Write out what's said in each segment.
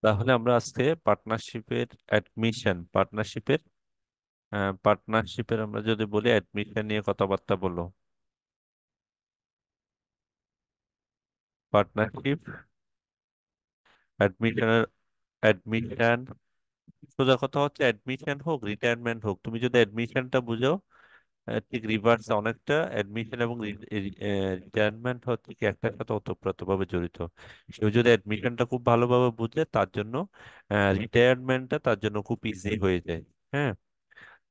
তাহলে আমরা আজকে পার্টনারশিপের পার্টনারশিপের আমরা যদি বলি অ্যাডমিশন নিয়ে কথাবার্তা বলো। পার্টনারশিপ, অ্যাডমিশনের অ্যাডমিশন, সোজা কথা হচ্ছে অ্যাডমিশন হোক রিটায়ারমেন্ট হোক, তুমি যদি অ্যাডমিশনটা বুঝো, ঠিক রিভার্স অনেকটা অ্যাডমিশন এবং রিটায়ারমেন্ট হচ্ছে কি একটার সাথে ওতপ্রোতভাবে জড়িত। কেউ যদি অ্যাডমিশনটা খুব ভালোভাবে বুঝে তার জন্য রিটায়ারমেন্টটা তার জন্য খুব ইজি হয়ে যায়। হ্যাঁ,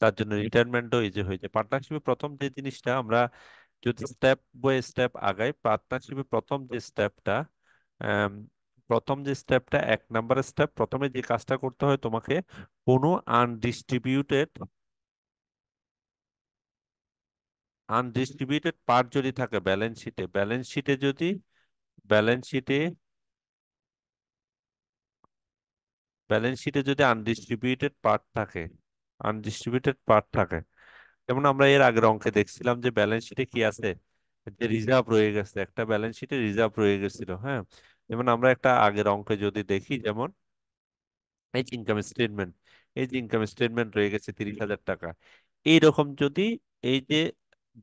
তার জন্য রিটায়ারমেন্টও ইজি হয়ে যায়। পার্টনারশিপে প্রথম যে জিনিসটা আমরা যদি স্টেপ বাই স্টেপ আগাই, পার্টনারশিপে প্রথম যে স্টেপটা 1 নাম্বার স্টেপ, প্রথমে যে কাজটা করতে হয় তোমাকে, কোনো আনডিস্ট্রিবিউটেড আনডিস্ট্রিবিউটেড পার্ট যদি থাকে ব্যালেন্স শিটে ব্যালেন্স শিটে যদি আনডিস্ট্রিবিউটেড পার্ট থাকে, যেমন আমরা এর আগের অঙ্কে দেখছিলাম যে ব্যালেন্স শিটে কি আছে, যে রিজার্ভ রয়ে গেছে, একটা ব্যালেন্স শিটে রিজার্ভ রয়ে গেছিল। হ্যাঁ, যেমন আমরা একটা আগের অঙ্কে যদি দেখি, যেমন এই যে ইনকাম স্টেটমেন্ট রয়ে গেছে 30,000 টাকা। এইরকম যদি এই যে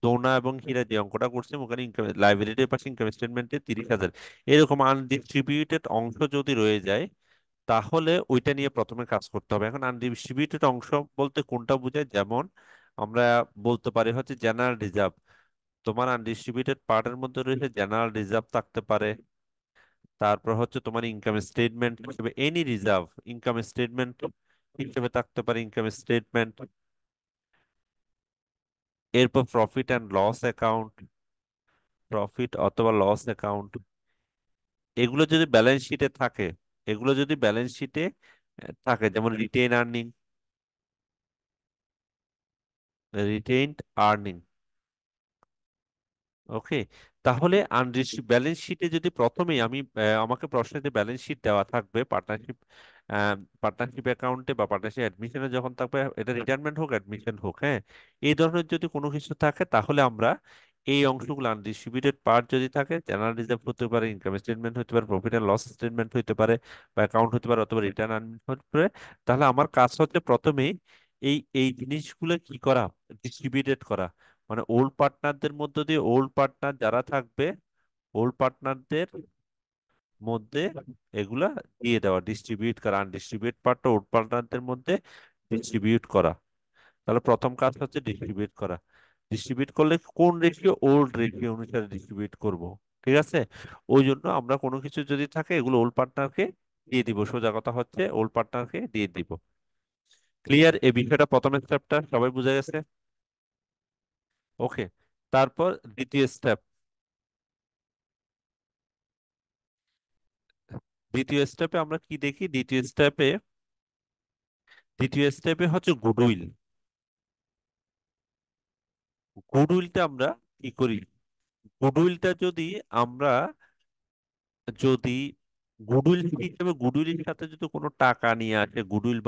দোনা এবং হীরা যে অঙ্কটা করছে ওখানে ইনকাম লাইবিলিটির পাশে ইনকাম স্টেটমেন্টে 30,000, এরকম আনডিস্ট্রিবিউটেড অংশ যদি রয়ে যায়, তাহলে ওইটা নিয়ে প্রথমে কাজ করতে হবে। এখন আনডিস্ট্রিবিউটেড অংশ বলতে কোনটা বোঝায়, যেমন আমরা বলতে পারি হচ্ছে জেনারেল রিজার্ভ। তোমার আনডিস্ট্রিবিউটেড পার্টের মধ্যে রয়েছে জেনারেল রিজার্ভ থাকতে পারে, তারপর হচ্ছে তোমার ইনকাম স্টেটমেন্ট হিসেবে এনি রিজার্ভ, ইনকাম স্টেটমেন্ট হিসেবে থাকতে পারে ইনকাম স্টেটমেন্ট, এরপর প্রফিট অথবা লস অ্যাকাউন্ট। এগুলো যদি ব্যালেন্স শিটে থাকে এগুলো যদি ব্যালেন্স শিটে থাকে, যেমন রিটেইনড আর্নিং। ওকে, তাহলে ব্যালেন্স শিটে যদি প্রথমেই আমাকে প্রশ্নে যে ব্যালেন্স শিট দেওয়া থাকবে পার্টনারশিপ অ্যাকাউন্টে বা পার্টনারশিপ অ্যাডমিশনে যখন থাকবে, এটা রিটায়ারমেন্ট হোক অ্যাডমিশন হোক, হ্যাঁ, এই ধরনের যদি কোনো কিছু থাকে, তাহলে আমরা এই অংশগুলো আনডিস্ট্রিবিউটেড পার্ট যদি থাকে, জেনারেল রিজার্ভ হতে পারে, ইনকাম স্টেটমেন্ট হতে পারে, প্রফিট অ্যান্ড লস স্টেটমেন্ট হতে পারে, বা অ্যাকাউন্ট হতে পারে, অথবা রিটার্ন আর্নিং হতে পারে, তাহলে আমার কাজ হচ্ছে প্রথমেই এই এই জিনিসগুলো কি করা, ডিস্ট্রিবিউটেড করা। মানে ওল্ড পার্টনারদের মধ্য দিয়ে ওল্ড পার্টনার যারা থাকবে, ওল্ড পার্টনারদের মধ্যে এগুলা দিয়ে দেওয়া, ডিস্ট্রিবিউট করা, আনডিস্ট্রিবিউট পার্টটা ওল্ড পার্টনারদের মধ্যে ডিস্ট্রিবিউট করা। তাহলে প্রথম কাজ হচ্ছে ডিস্ট্রিবিউট করা। ডিস্ট্রিবিউট করলে কোন রেশিও, ওল্ড রেশিও অনুসারে ডিস্ট্রিবিউট করব। ঠিক আছে, ওই জন্য আমরা কোনো কিছু যদি থাকে এগুলো ওল্ড পার্টনারকে দিয়ে দিব, সোজা কথা হচ্ছে ওল্ড পার্টনারকে দিয়ে দিব। ক্লিয়ার, এই বিষয়টা প্রথম স্টেপটা সবাই বুঝে গেছে? ওকে, তারপর দ্বিতীয় স্টেপ দ্বিতীয় স্টেপে আমরা কি দেখি, দ্বিতীয় স্টেপে হচ্ছে গুডউইল। গুডউইলটা আমরা কি করি, গুডউইলটা আমরা যদি গুডউইলের সাথে যদি কোনো টাকা নিয়ে আসে, গুডউইল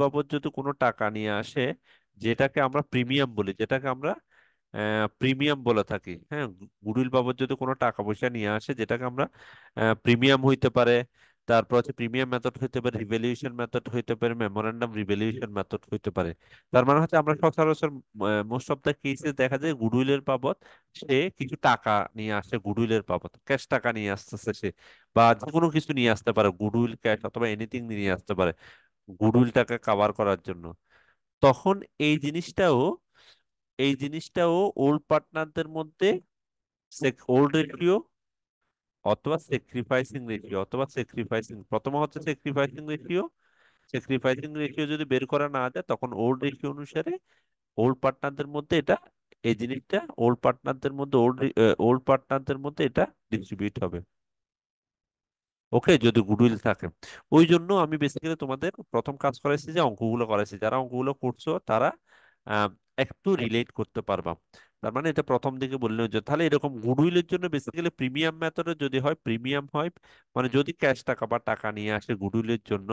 বাবদ যদি কোনো টাকা নিয়ে আসে, যেটাকে আমরা প্রিমিয়াম বলে থাকি। হ্যাঁ, গুডউইল বাবদ যদি কোনো টাকা পয়সা নিয়ে আসে, যেটাকে আমরা প্রিমিয়াম হইতে পারে, তারপর হচ্ছে প্রিমিয়াম মেথড হইতে পারে, রিভ্যালুয়েশন মেথড হইতে পারে, মেমোরেন্ডাম রিভ্যালুয়েশন মেথড হইতে পারে। তার মানে হচ্ছে আমরা সচরাচর মোস্ট অফ দ্য কেসে দেখা যায় গুডউইলের বাবদ সে কিছু টাকা নিয়ে আসে, গুডউইলের বাবদ ক্যাশ টাকা নিয়ে আসতেছে সে, বা যে কোনো কিছু নিয়ে আসতে পারে, গুডউইল ক্যাশ অথবা এনিথিং নিয়ে আসতে পারে গুডউইলটাকে কাভার করার জন্য। তখন এই জিনিসটাও এই জিনিসটাও ওল্ড পার্টনারদের মধ্যে ওল্ড রেশিও অথবা স্যাক্রিফাইসিং, প্রথম হচ্ছে স্যাক্রিফাইসিং রেশিও যদি বের করা না যায়, তখন ওল্ড রেশিও অনুসারে ওল্ড পার্টনারদের মধ্যে এটা এই জিনিসটা ওল্ড পার্টনারদের মধ্যে এটা ডিস্ট্রিবিউট হবে। ওকে, যদি গুডউইল থাকে। ওই জন্য আমি বেসিক্যালি তোমাদের প্রথম কাজ করাইছি, যে অঙ্কগুলো করাইছি, যারা অঙ্কগুলো করছো তারা আহ, একটু রিলেট করতে পারবা। তার মানে এটা প্রথম দিকে বললেন, যে তাহলে এরকম গুডউইলের জন্য বেসিক্যালি প্রিমিয়াম মেথডে যদি হয়, প্রিমিয়াম হয় মানে যদি ক্যাশ টাকা বা টাকা নিয়ে আসে গুডউইলের জন্য,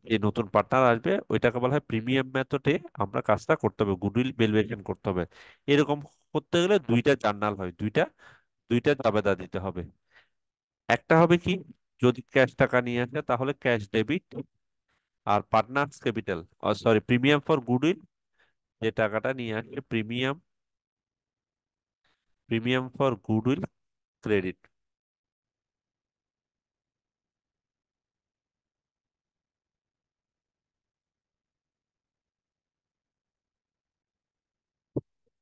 যে নতুন পার্টনার আসবে ওইটাকে বলা হয় প্রিমিয়াম মেথডে। আমরা কাজটা করতে হবে, গুডউইল ভ্যালুয়েশন করতে হবে। এরকম করতে গেলে দুইটা জার্নাল হয়, দুইটা দুইটা জাবেদা দিতে হবে। একটা হবে কি, যদি ক্যাশ টাকা নিয়ে আসে তাহলে cash debit. R partners capital, sorry, premium for goodwill, যে টাকাটা নিয়ে আসে premium, premium for goodwill credit.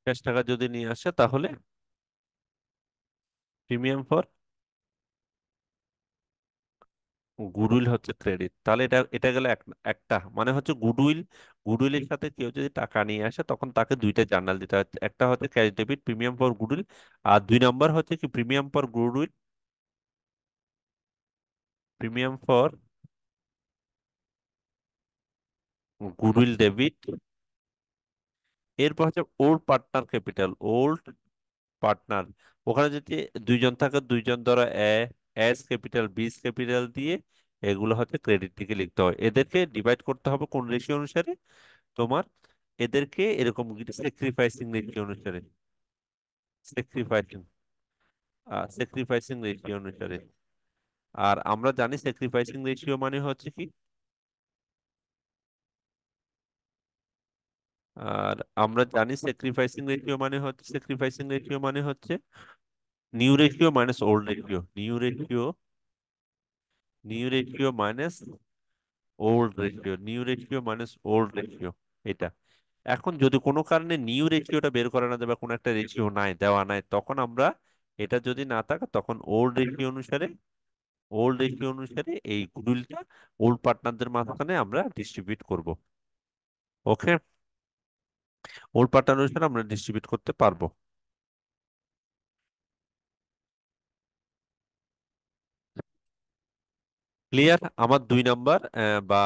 Cash টাকা যদি নিয়ে আসে তাহলে প্রিমিয়াম ফর গুডউইল হচ্ছে ক্রেডিট। তাহলে এটা এটা গেল একটা মানে হচ্ছে গুডউইল, গুডউইলের সাথে কেউ যদি টাকা নিয়ে আসে তখন তাকে দুইটা জার্নাল দিতে হয়, একটা হচ্ছে cash debit premium for goodwill, আর দুই নম্বর হচ্ছে কি premium for goodwill, premium for goodwill debit. এরপর হচ্ছে old partner capital, old partner. ওখানে যদি দুইজন থাকে, দুইজন ধরো এস ক্যাপিটাল বিস ক্যাপিটাল দিয়ে এগুলো হচ্ছে ক্রেডিট দিকে লিখতে হয়। এদেরকে ডিভাইড করতে হবে কোন রেশিও অনুসারে? তোমার এদেরকে এরকম স্যাক্রিফাইসিং রেশিও অনুসারে, স্যাক্রিফাইসিং স্যাক্রিফাইসিং রেশিও অনুসারে। আর আমরা জানি স্যাক্রিফাইসিং রেশিও মানে হচ্ছে কি, আর আমরা জানি স্যাক্রিফাইসিং রেশিও মানে হচ্ছে, স্যাক্রিফাইসিং রেশিও মানে হচ্ছে new ratio minus old ratio, new ratio, new ratio minus old ratio, new ratio minus old ratio, এটা। এখন যদি কোনো কারণে নিউ রেশিওটা বের করা না যাবে, কোনো একটা রেশিও নাই, দেওয়া নাই, তখন আমরা এটা যদি না থাকে তখন ওল্ড রেশিও অনুসারে, ওল্ড রেশিও অনুসারে এই গুডউইলটা ওল্ড পার্টনারদের মাঝখানে আমরা ডিস্ট্রিবিউট করব। ওকে, ওল্ড পার্টনার অনুসারে আমরা ডিস্ট্রিবিউট করতে পারবো। ক্লিয়ার? আমার 2 নাম্বার বা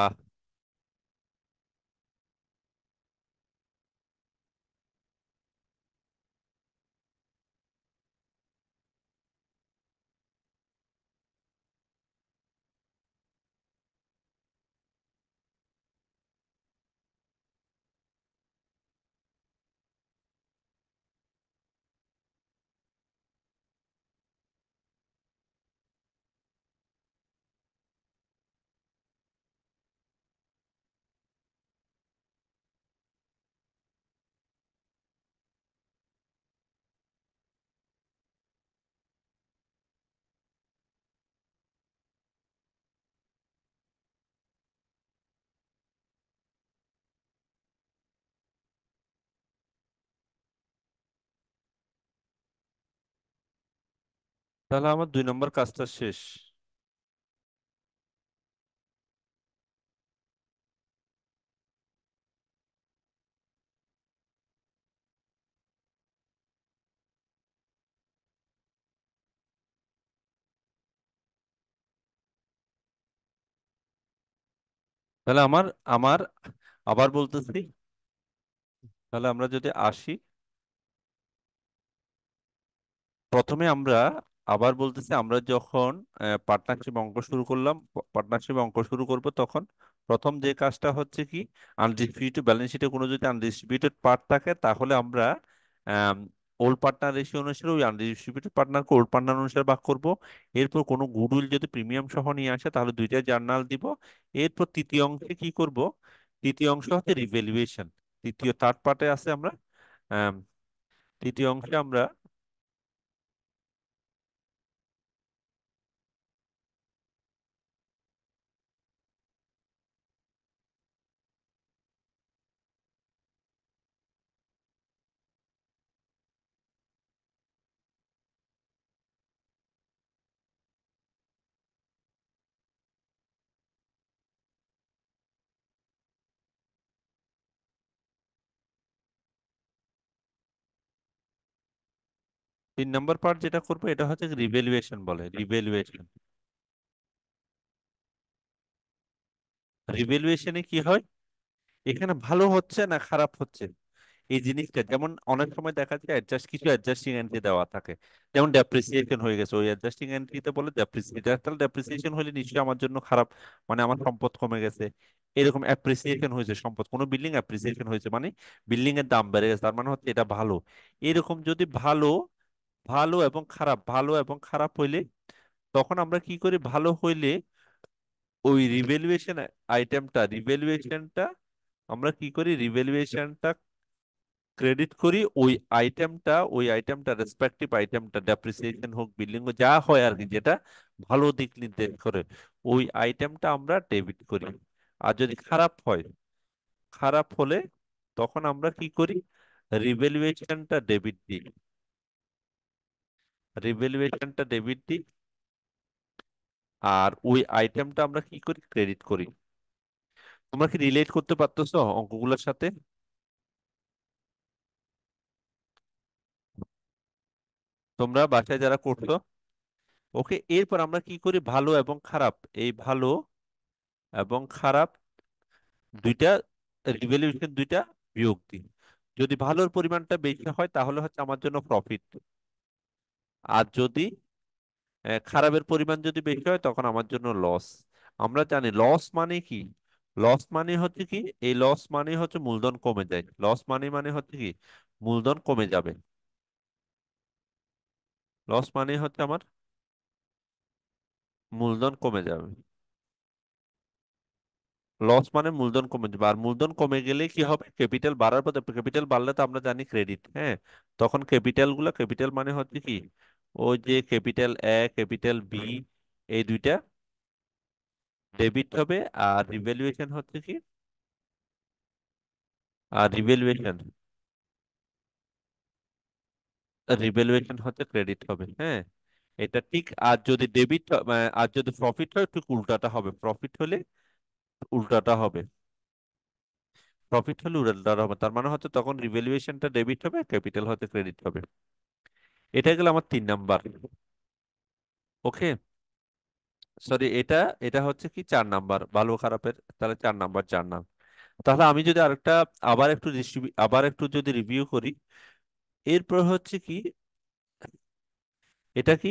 তাহলে আমার 2 নম্বর কাজটা শেষ। তাহলে আমার আমার আবার বলতেছি, তাহলে আমরা যদি আসি, প্রথমে আমরা আবার বলতেছি, আমরা যখন পার্টনারশিপ অঙ্ক শুরু করলাম, পার্টনারশিপ অঙ্ক শুরু করব, তখন প্রথম যে কাজটা হচ্ছে কি, আনডিস্ট্রিবিউটেড ব্যালেন্স শিটে কোনো যদি আনডিস্ট্রিবিউটেড পার্ট থাকে তাহলে আমরা ওল্ড পার্টনার রেশিও অনুসারে ওই আনডিস্ট্রিবিউটেড পার্টনারকে ওল্ড পার্টনার অনুসারে ভাগ করব। এরপর কোনো গুডউইল যদি প্রিমিয়াম সহ নিয়ে আসে তাহলে দুইটা জার্নাল দিব। এরপর তৃতীয় অংশে কি করব? তৃতীয় অংশ হচ্ছে রিভ্যালুয়েশন। তৃতীয় থার্ড পার্টে আছে আমরা, আম, তৃতীয় অংশে আমরা 3 নম্বর পার্ট যেটা করবো এটা হচ্ছে রিভ্যালুয়েশন, বলে রিভ্যালুয়েশন। রিভ্যালুয়েশনে কি হয়, এখানে ভালো হচ্ছে না খারাপ হচ্ছে এই জিনিসটা, যেমন অনেক সময় দেখা যায় কিছু অ্যাডজাস্টিং এন্ট্রি দেওয়া থাকে, যেমন ডেপ্রিসিয়েশন হয়ে গেছে, ওই অ্যাডজাস্টিং এন্ট্রিতে বলে ডেপ্রিসিয়েশন, তাহলে ডেপ্রিসিয়েশন হলে নিশ্চয়ই আমার জন্য খারাপ, মানে আমার সম্পদ কমে গেছে। এরকম অ্যাপ্রিসিয়েশন হয়েছে সম্পদ, কোনো বিল্ডিং অ্যাপ্রিসিয়েশন হয়েছে মানে বিল্ডিং এর দাম বেড়ে গেছে, তার মানে হচ্ছে এটা ভালো। এরকম যদি ভালো, ভালো এবং খারাপ, ভালো এবং খারাপ হইলে তখন আমরা কি করি, ভালো হইলে ওই রিভ্যালুয়েশনটা আমরা কি করি, রিভ্যালুয়েশনটা ক্রেডিট করি ওই আইটেমটা রেসপেক্টিভ আইটেমটা, ডেপ্রিসিয়েশন হোক, বিল্ডিং হোক, যা হয় আর কি, যেটা ভালো দিক নির্দেশ করে, ওই আইটেমটা আমরা ডেবিট করি। আর যদি খারাপ হয়, খারাপ হলে তখন আমরা কি করি, রিভ্যালুয়েশনটা ডেবিট দিই। রিভ্যালুয়েশনটা ডেবিট দিই, আর ওই আইটেমটা আমরা কি করি, ক্রেডিট করি। তোমরা কি রিলেট করতে পারতেছো অঙ্কগুলোর সাথে? তোমরা বাসায় যারা করছো, ওকে। এরপর আমরা কি করি, ভালো এবং খারাপ, এই ভালো এবং খারাপ দুইটা রিভ্যালুয়েশন দুইটা বিয়োগ দিই। যদি ভালোর পরিমাণটা বেশি হয় তাহলে হচ্ছে আমার জন্য প্রফিট, আর যদি খারাপের পরিমাণ যদি বেশি হয় তখন আমার জন্য লস। আমরা জানি লস মানে কি, লস মানে হচ্ছে কি, এই লস মানে হচ্ছে মূলধন কমে যায়, লস মানে হচ্ছে কি, মূলধন কমে যাবে। লস মানে হচ্ছে আমার মূলধন কমে যাবে। লস মানে মূলধন কমে যাবে, আর মূলধন কমে গেলে কি হবে, ক্যাপিটাল বাড়ার পর, ক্যাপিটাল বাড়লে তো আমরা জানি ক্রেডিট, হ্যাঁ। তখন ক্যাপিটাল মানে হচ্ছে কি, ওই যে ক্যাপিটাল এ, ক্যাপিটাল বি, এই দুইটা ডেবিট হবে। আর রিভ্যালুয়েশন হচ্ছে কি, আর রিভ্যালুয়েশন হচ্ছে ক্রেডিট হবে, হ্যাঁ। এটা ঠিক। আর যদি আর যদি প্রফিট হয় ঠিক উল্টাটা হবে, প্রফিট হলে উল্টাটা হবে, প্রফিট হলে উল্টাটা হবে, তার মানে হচ্ছে তখন রিভ্যালুয়েশনটা ডেবিট হবে, ক্যাপিটাল হতে ক্রেডিট হবে। এটা গেল আমার 3 নাম্বার। ওকে, সরি, এটা এটা হচ্ছে কি 4 নাম্বার, ভালো খারাপের, তাহলে 4 নাম্বার, 4 নাম্বার। তাহলে আমি যদি আরেকটা আবার একটু যদি রিভিউ করি, এরপর হচ্ছে কি, এটা কি,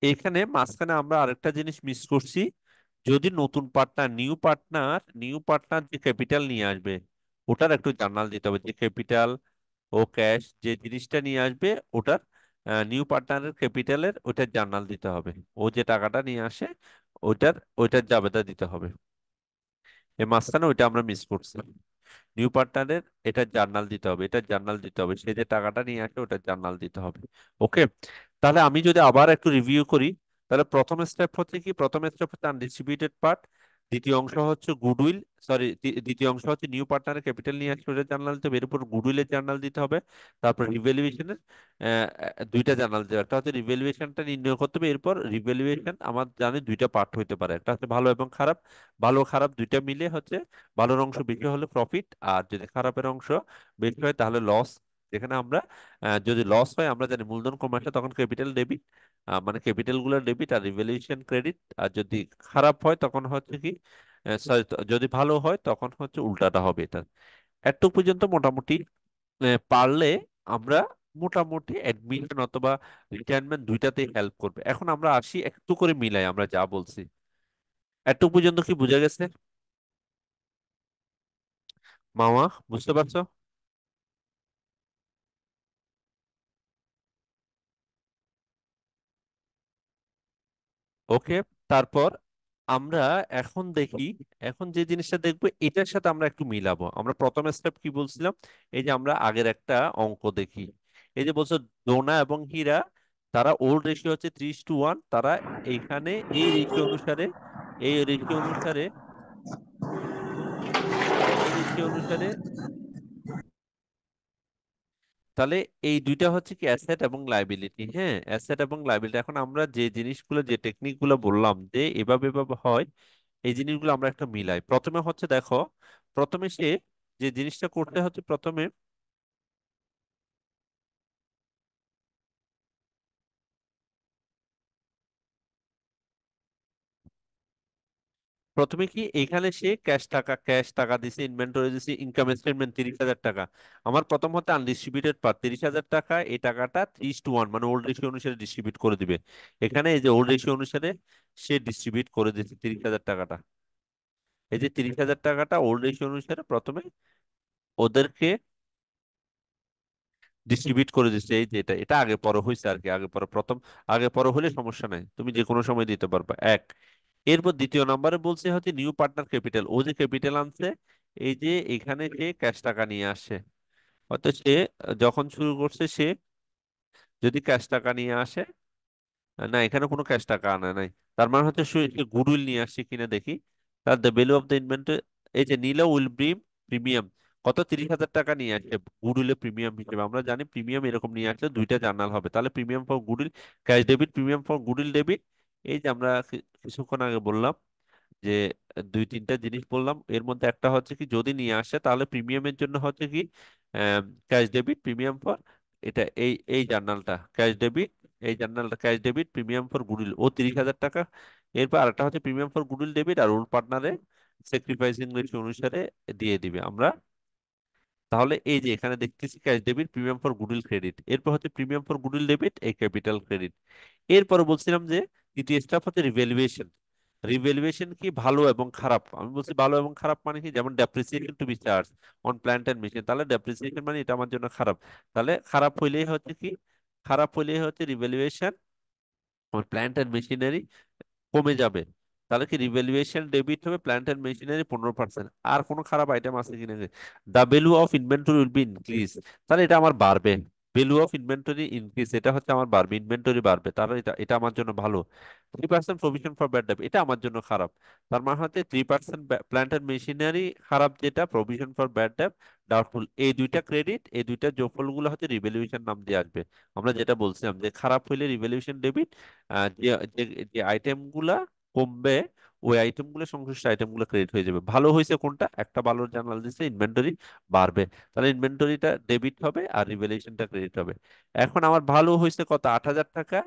এখানে মাঝখানে আমরা আরেকটা জিনিস মিস করছি। যদি নতুন পার্টনার, নিউ পার্টনার যে ক্যাপিটাল নিয়ে আসবে, ওটার একটু জার্নাল দিতে হবে, যে ক্যাপিটাল ও ক্যাশ যে জিনিসটা নিয়ে আসবে, ওটার নিউ পার্টনারের ক্যাপিটালের ওটার জার্নাল দিতে হবে। ও যে টাকাটা নিয়ে আসে, ওইটার জাবেদা দিতে হবে। এই মাঝখানে ওইটা আমরা মিস করছি। নিউ পার্টনারের এটা জার্নাল দিতে হবে, এটা জার্নাল দিতে হবে, সে যে টাকাটা নিয়ে আসে ওটা জার্নাল দিতে হবে। ওকে, তাহলে আমি যদি আবার একটু রিভিউ করি, তাহলে প্রথম স্টেপ হচ্ছে কি, প্রথম স্টেপ হচ্ছে আনডিস্ট্রিবিউটেড পার্ট, দ্বিতীয় অংশ হচ্ছে গুডউইল, সরি, দ্বিতীয় অংশ হচ্ছে নিউ পার্টনারের ক্যাপিটাল নিয়ে আসলে ওটা জার্নাল দিতে হবে, এর উপর গুডউইলের জার্নাল দিতে হবে। তারপর রিভ্যালুয়েশনের দুইটা জার্নাল দিতে হবে, একটা হচ্ছে রিভ্যালুয়েশনটা নির্ণয় করতে হবে। এরপর রিভ্যালুয়েশন আমার জানি দুইটা পার্ট হইতে পারে, একটা হচ্ছে ভালো এবং খারাপ, ভালো খারাপ দুইটা মিলে হচ্ছে ভালোর অংশ বেশি হলে প্রফিট, আর যদি খারাপের অংশ বেশি হয় তাহলে লস। যেখানে আমরা যদি লস হয় আমরা জানি মূলধন কমে আসে তখন ক্যাপিটাল ডেবিট, মানে ক্যাপিটাল গুলো ডেবিট আর রিভ্যালুয়েশন ক্রেডিট। আর যদি খারাপ হয় তখন হচ্ছে কি, sorry, যদি ভালো হয় তখন হচ্ছে উল্টাটা হবে। এটা এত পর্যন্ত মোটামুটি পারলে আমরা মোটামুটি অ্যাডমিশন অথবা রিটায়ারমেন্ট দুইটাতেই হেল্প করবে। এখন আমরা আসি একটু করে মিলাই আমরা যা বলছি, এত পর্যন্ত কি বোঝা গেছে মামা, বুঝতে পারছো? ওকে, তারপর আমরা এখন দেখি, এখন যে জিনিসটা দেখবো এটার সাথে আমরা একটু মিলাবো। আমরা প্রথম স্টেপ কি বলছিলাম, এই যে আমরা আগের একটা অঙ্ক দেখি, এই যে বলছো ডোনা এবং হীরা, তারা ওল্ড রেশিও হচ্ছে 3:1, তারা এইখানে এই রেশিও অনুসারে এই রেশিও অনুসারে তাহলে এই দুইটা হচ্ছে কি অ্যাসেট এবং লাইবিলিটি, হ্যাঁ, অ্যাসেট এবং লাইবিলিটি। এখন আমরা যে জিনিসগুলো, যে টেকনিক গুলো বললাম যে এভাবে এভাবে হয়, এই জিনিসগুলো আমরা একটা মিলাই। প্রথমে হচ্ছে দেখো, প্রথমে সে যে জিনিসটা করতে হচ্ছে, প্রথমে কি এখানে সে ক্যাশ টাকা দিছে, ইনভেন্টরি দিছে, ইনকাম স্টেটমেন্ট 30,000 টাকা। আমার প্রথম হতে আনডিস্ট্রিবিউটেড পার 30,000 টাকা, এই টাকাটা 3:1 মানে ওল্ড রেশিও অনুসারে ডিস্ট্রিবিউট করে দিবে। এখানে এই যে ওল্ড রেশিও অনুসারে সে ডিস্ট্রিবিউট করে দিচ্ছে 30,000 টাকাটা। এই যে 30,000 টাকাটা ওল্ড রেশিও অনুসারে প্রথমে ওদেরকে ডিস্ট্রিবিউট করে দিচ্ছে, এই যে এটা এটা আগে পরে হয়েছে আর কি, আগে পরে প্রথম আগে পরে হলে সমস্যা নাই, তুমি যে কোনো সময় দিতে পারবে এক। এরপর দ্বিতীয় নম্বরে বলছে হচ্ছে নিউ পার্টনার ক্যাপিটাল, ও যে ক্যাপিটাল আনছে, এই যে এখানে সে ক্যাশ টাকা নিয়ে আসে, হয়তো সে যখন শুরু করছে সে যদি ক্যাশ টাকা নিয়ে আসে, না এখানে কোনো ক্যাশ টাকা আনা নাই, তার মানে হচ্ছে সে গুডউইল নিয়ে আসছে কিনা দেখি। তার the value of the inventory, এই যে নিল উইল ব্রিম প্রিমিয়াম, কত 30,000 টাকা নিয়ে আসছে গুডউইলের প্রিমিয়াম হিসেবে। আমরা জানি প্রিমিয়াম এরকম নিয়ে আসলে দুইটা জার্নাল হবে, তাহলে premium for goodwill cash debit, premium for goodwill debit. এই যে আমরা কিছুক্ষণ আগে বললাম যে দুই তিনটা জিনিস বললাম, এর মধ্যে একটা হচ্ছে কি যদি নিয়ে আসে তাহলে প্রিমিয়ামের জন্য হচ্ছে কি ক্যাশ ডেবিট, প্রিমিয়াম ফর এটা এই এই জার্নালটা ক্যাশ ডেবিট, এই জার্নালটা cash debit premium for goodwill ও 30,000 টাকা। এরপর আরেকটা হচ্ছে প্রিমিয়াম ফর গুডউইল ডেবিট আর ওর পার্টনারে স্যাক্রিফাইসিং রেশিও অনুসারে দিয়ে দিবে আমরা। তাহলে এই যে এখানে দেখতেছি cash debit premium for goodwill credit, এরপর হচ্ছে প্রিমিয়াম ফর গুডউইল ডেবিট এই ক্যাপিটাল ক্রেডিট। এরপরে বলছিলাম যে তৃতীয় স্টেপ হচ্ছে রিভ্যালুয়েশন। রিভ্যালুয়েশন কি ভালো এবং খারাপ, আমি বলছি ভালো এবং খারাপ মানে কি, যেমন depreciation to be charge on plant and machine, তাহলে ডেপ্রিসিয়েশন মানে এটা আমার জন্য খারাপ। তাহলে খারাপ হইলেই হচ্ছে কি, খারাপ হইলেই হচ্ছে revaluation on plant and machinery কমে যাবে। তাহলে কি রিভ্যালুয়েশন ডেবিট হবে প্ল্যান্ট এন্ড মেশিনারি 15%। আর কোনো খারাপ আইটেম আছে কিনা, the value of inventory will be increase, তাহলে এটা আমার বাড়বে। ভ্যালু অফ ইনভেন্টরি ইনক্রিজ, এটা হচ্ছে আমার বাড়বে, ইনভেন্টরি বাড়বে, তাহলে এটা এটা আমার জন্য ভালো। 3% প্রভিশন ফর ব্যাড ডেট, এটা আমার জন্য খারাপ। তার মানে হচ্ছে 3% প্ল্যান্ট এন্ড মেশিনারি খারাপ, যেটা provision for bad date doubtful, এই দুইটা ক্রেডিট, এই দুইটা যোগফলগুলো হচ্ছে রিভ্যালুয়েশন নাম দিয়ে আসবে। আমরা যেটা বলছিলাম যে খারাপ হইলে রিভ্যালুয়েশন ডেবিট, যে যে যে আইটেমগুলা কমবে ওই আইটেমগুলো, সংশ্লিষ্ট আইটেমগুলো ক্রেডিট হয়ে যাবে। ভালো হয়েছে কোনটা, একটা ভালো জার্নাল দিচ্ছে ইনভেন্টরি বাড়বে, তাহলে ইনভেন্টরিটা ডেবিট হবে আর রিভ্যালুয়েশনটা ক্রেডিট হবে। এখন আমার ভালো হয়েছে কত, 8,000 টাকা,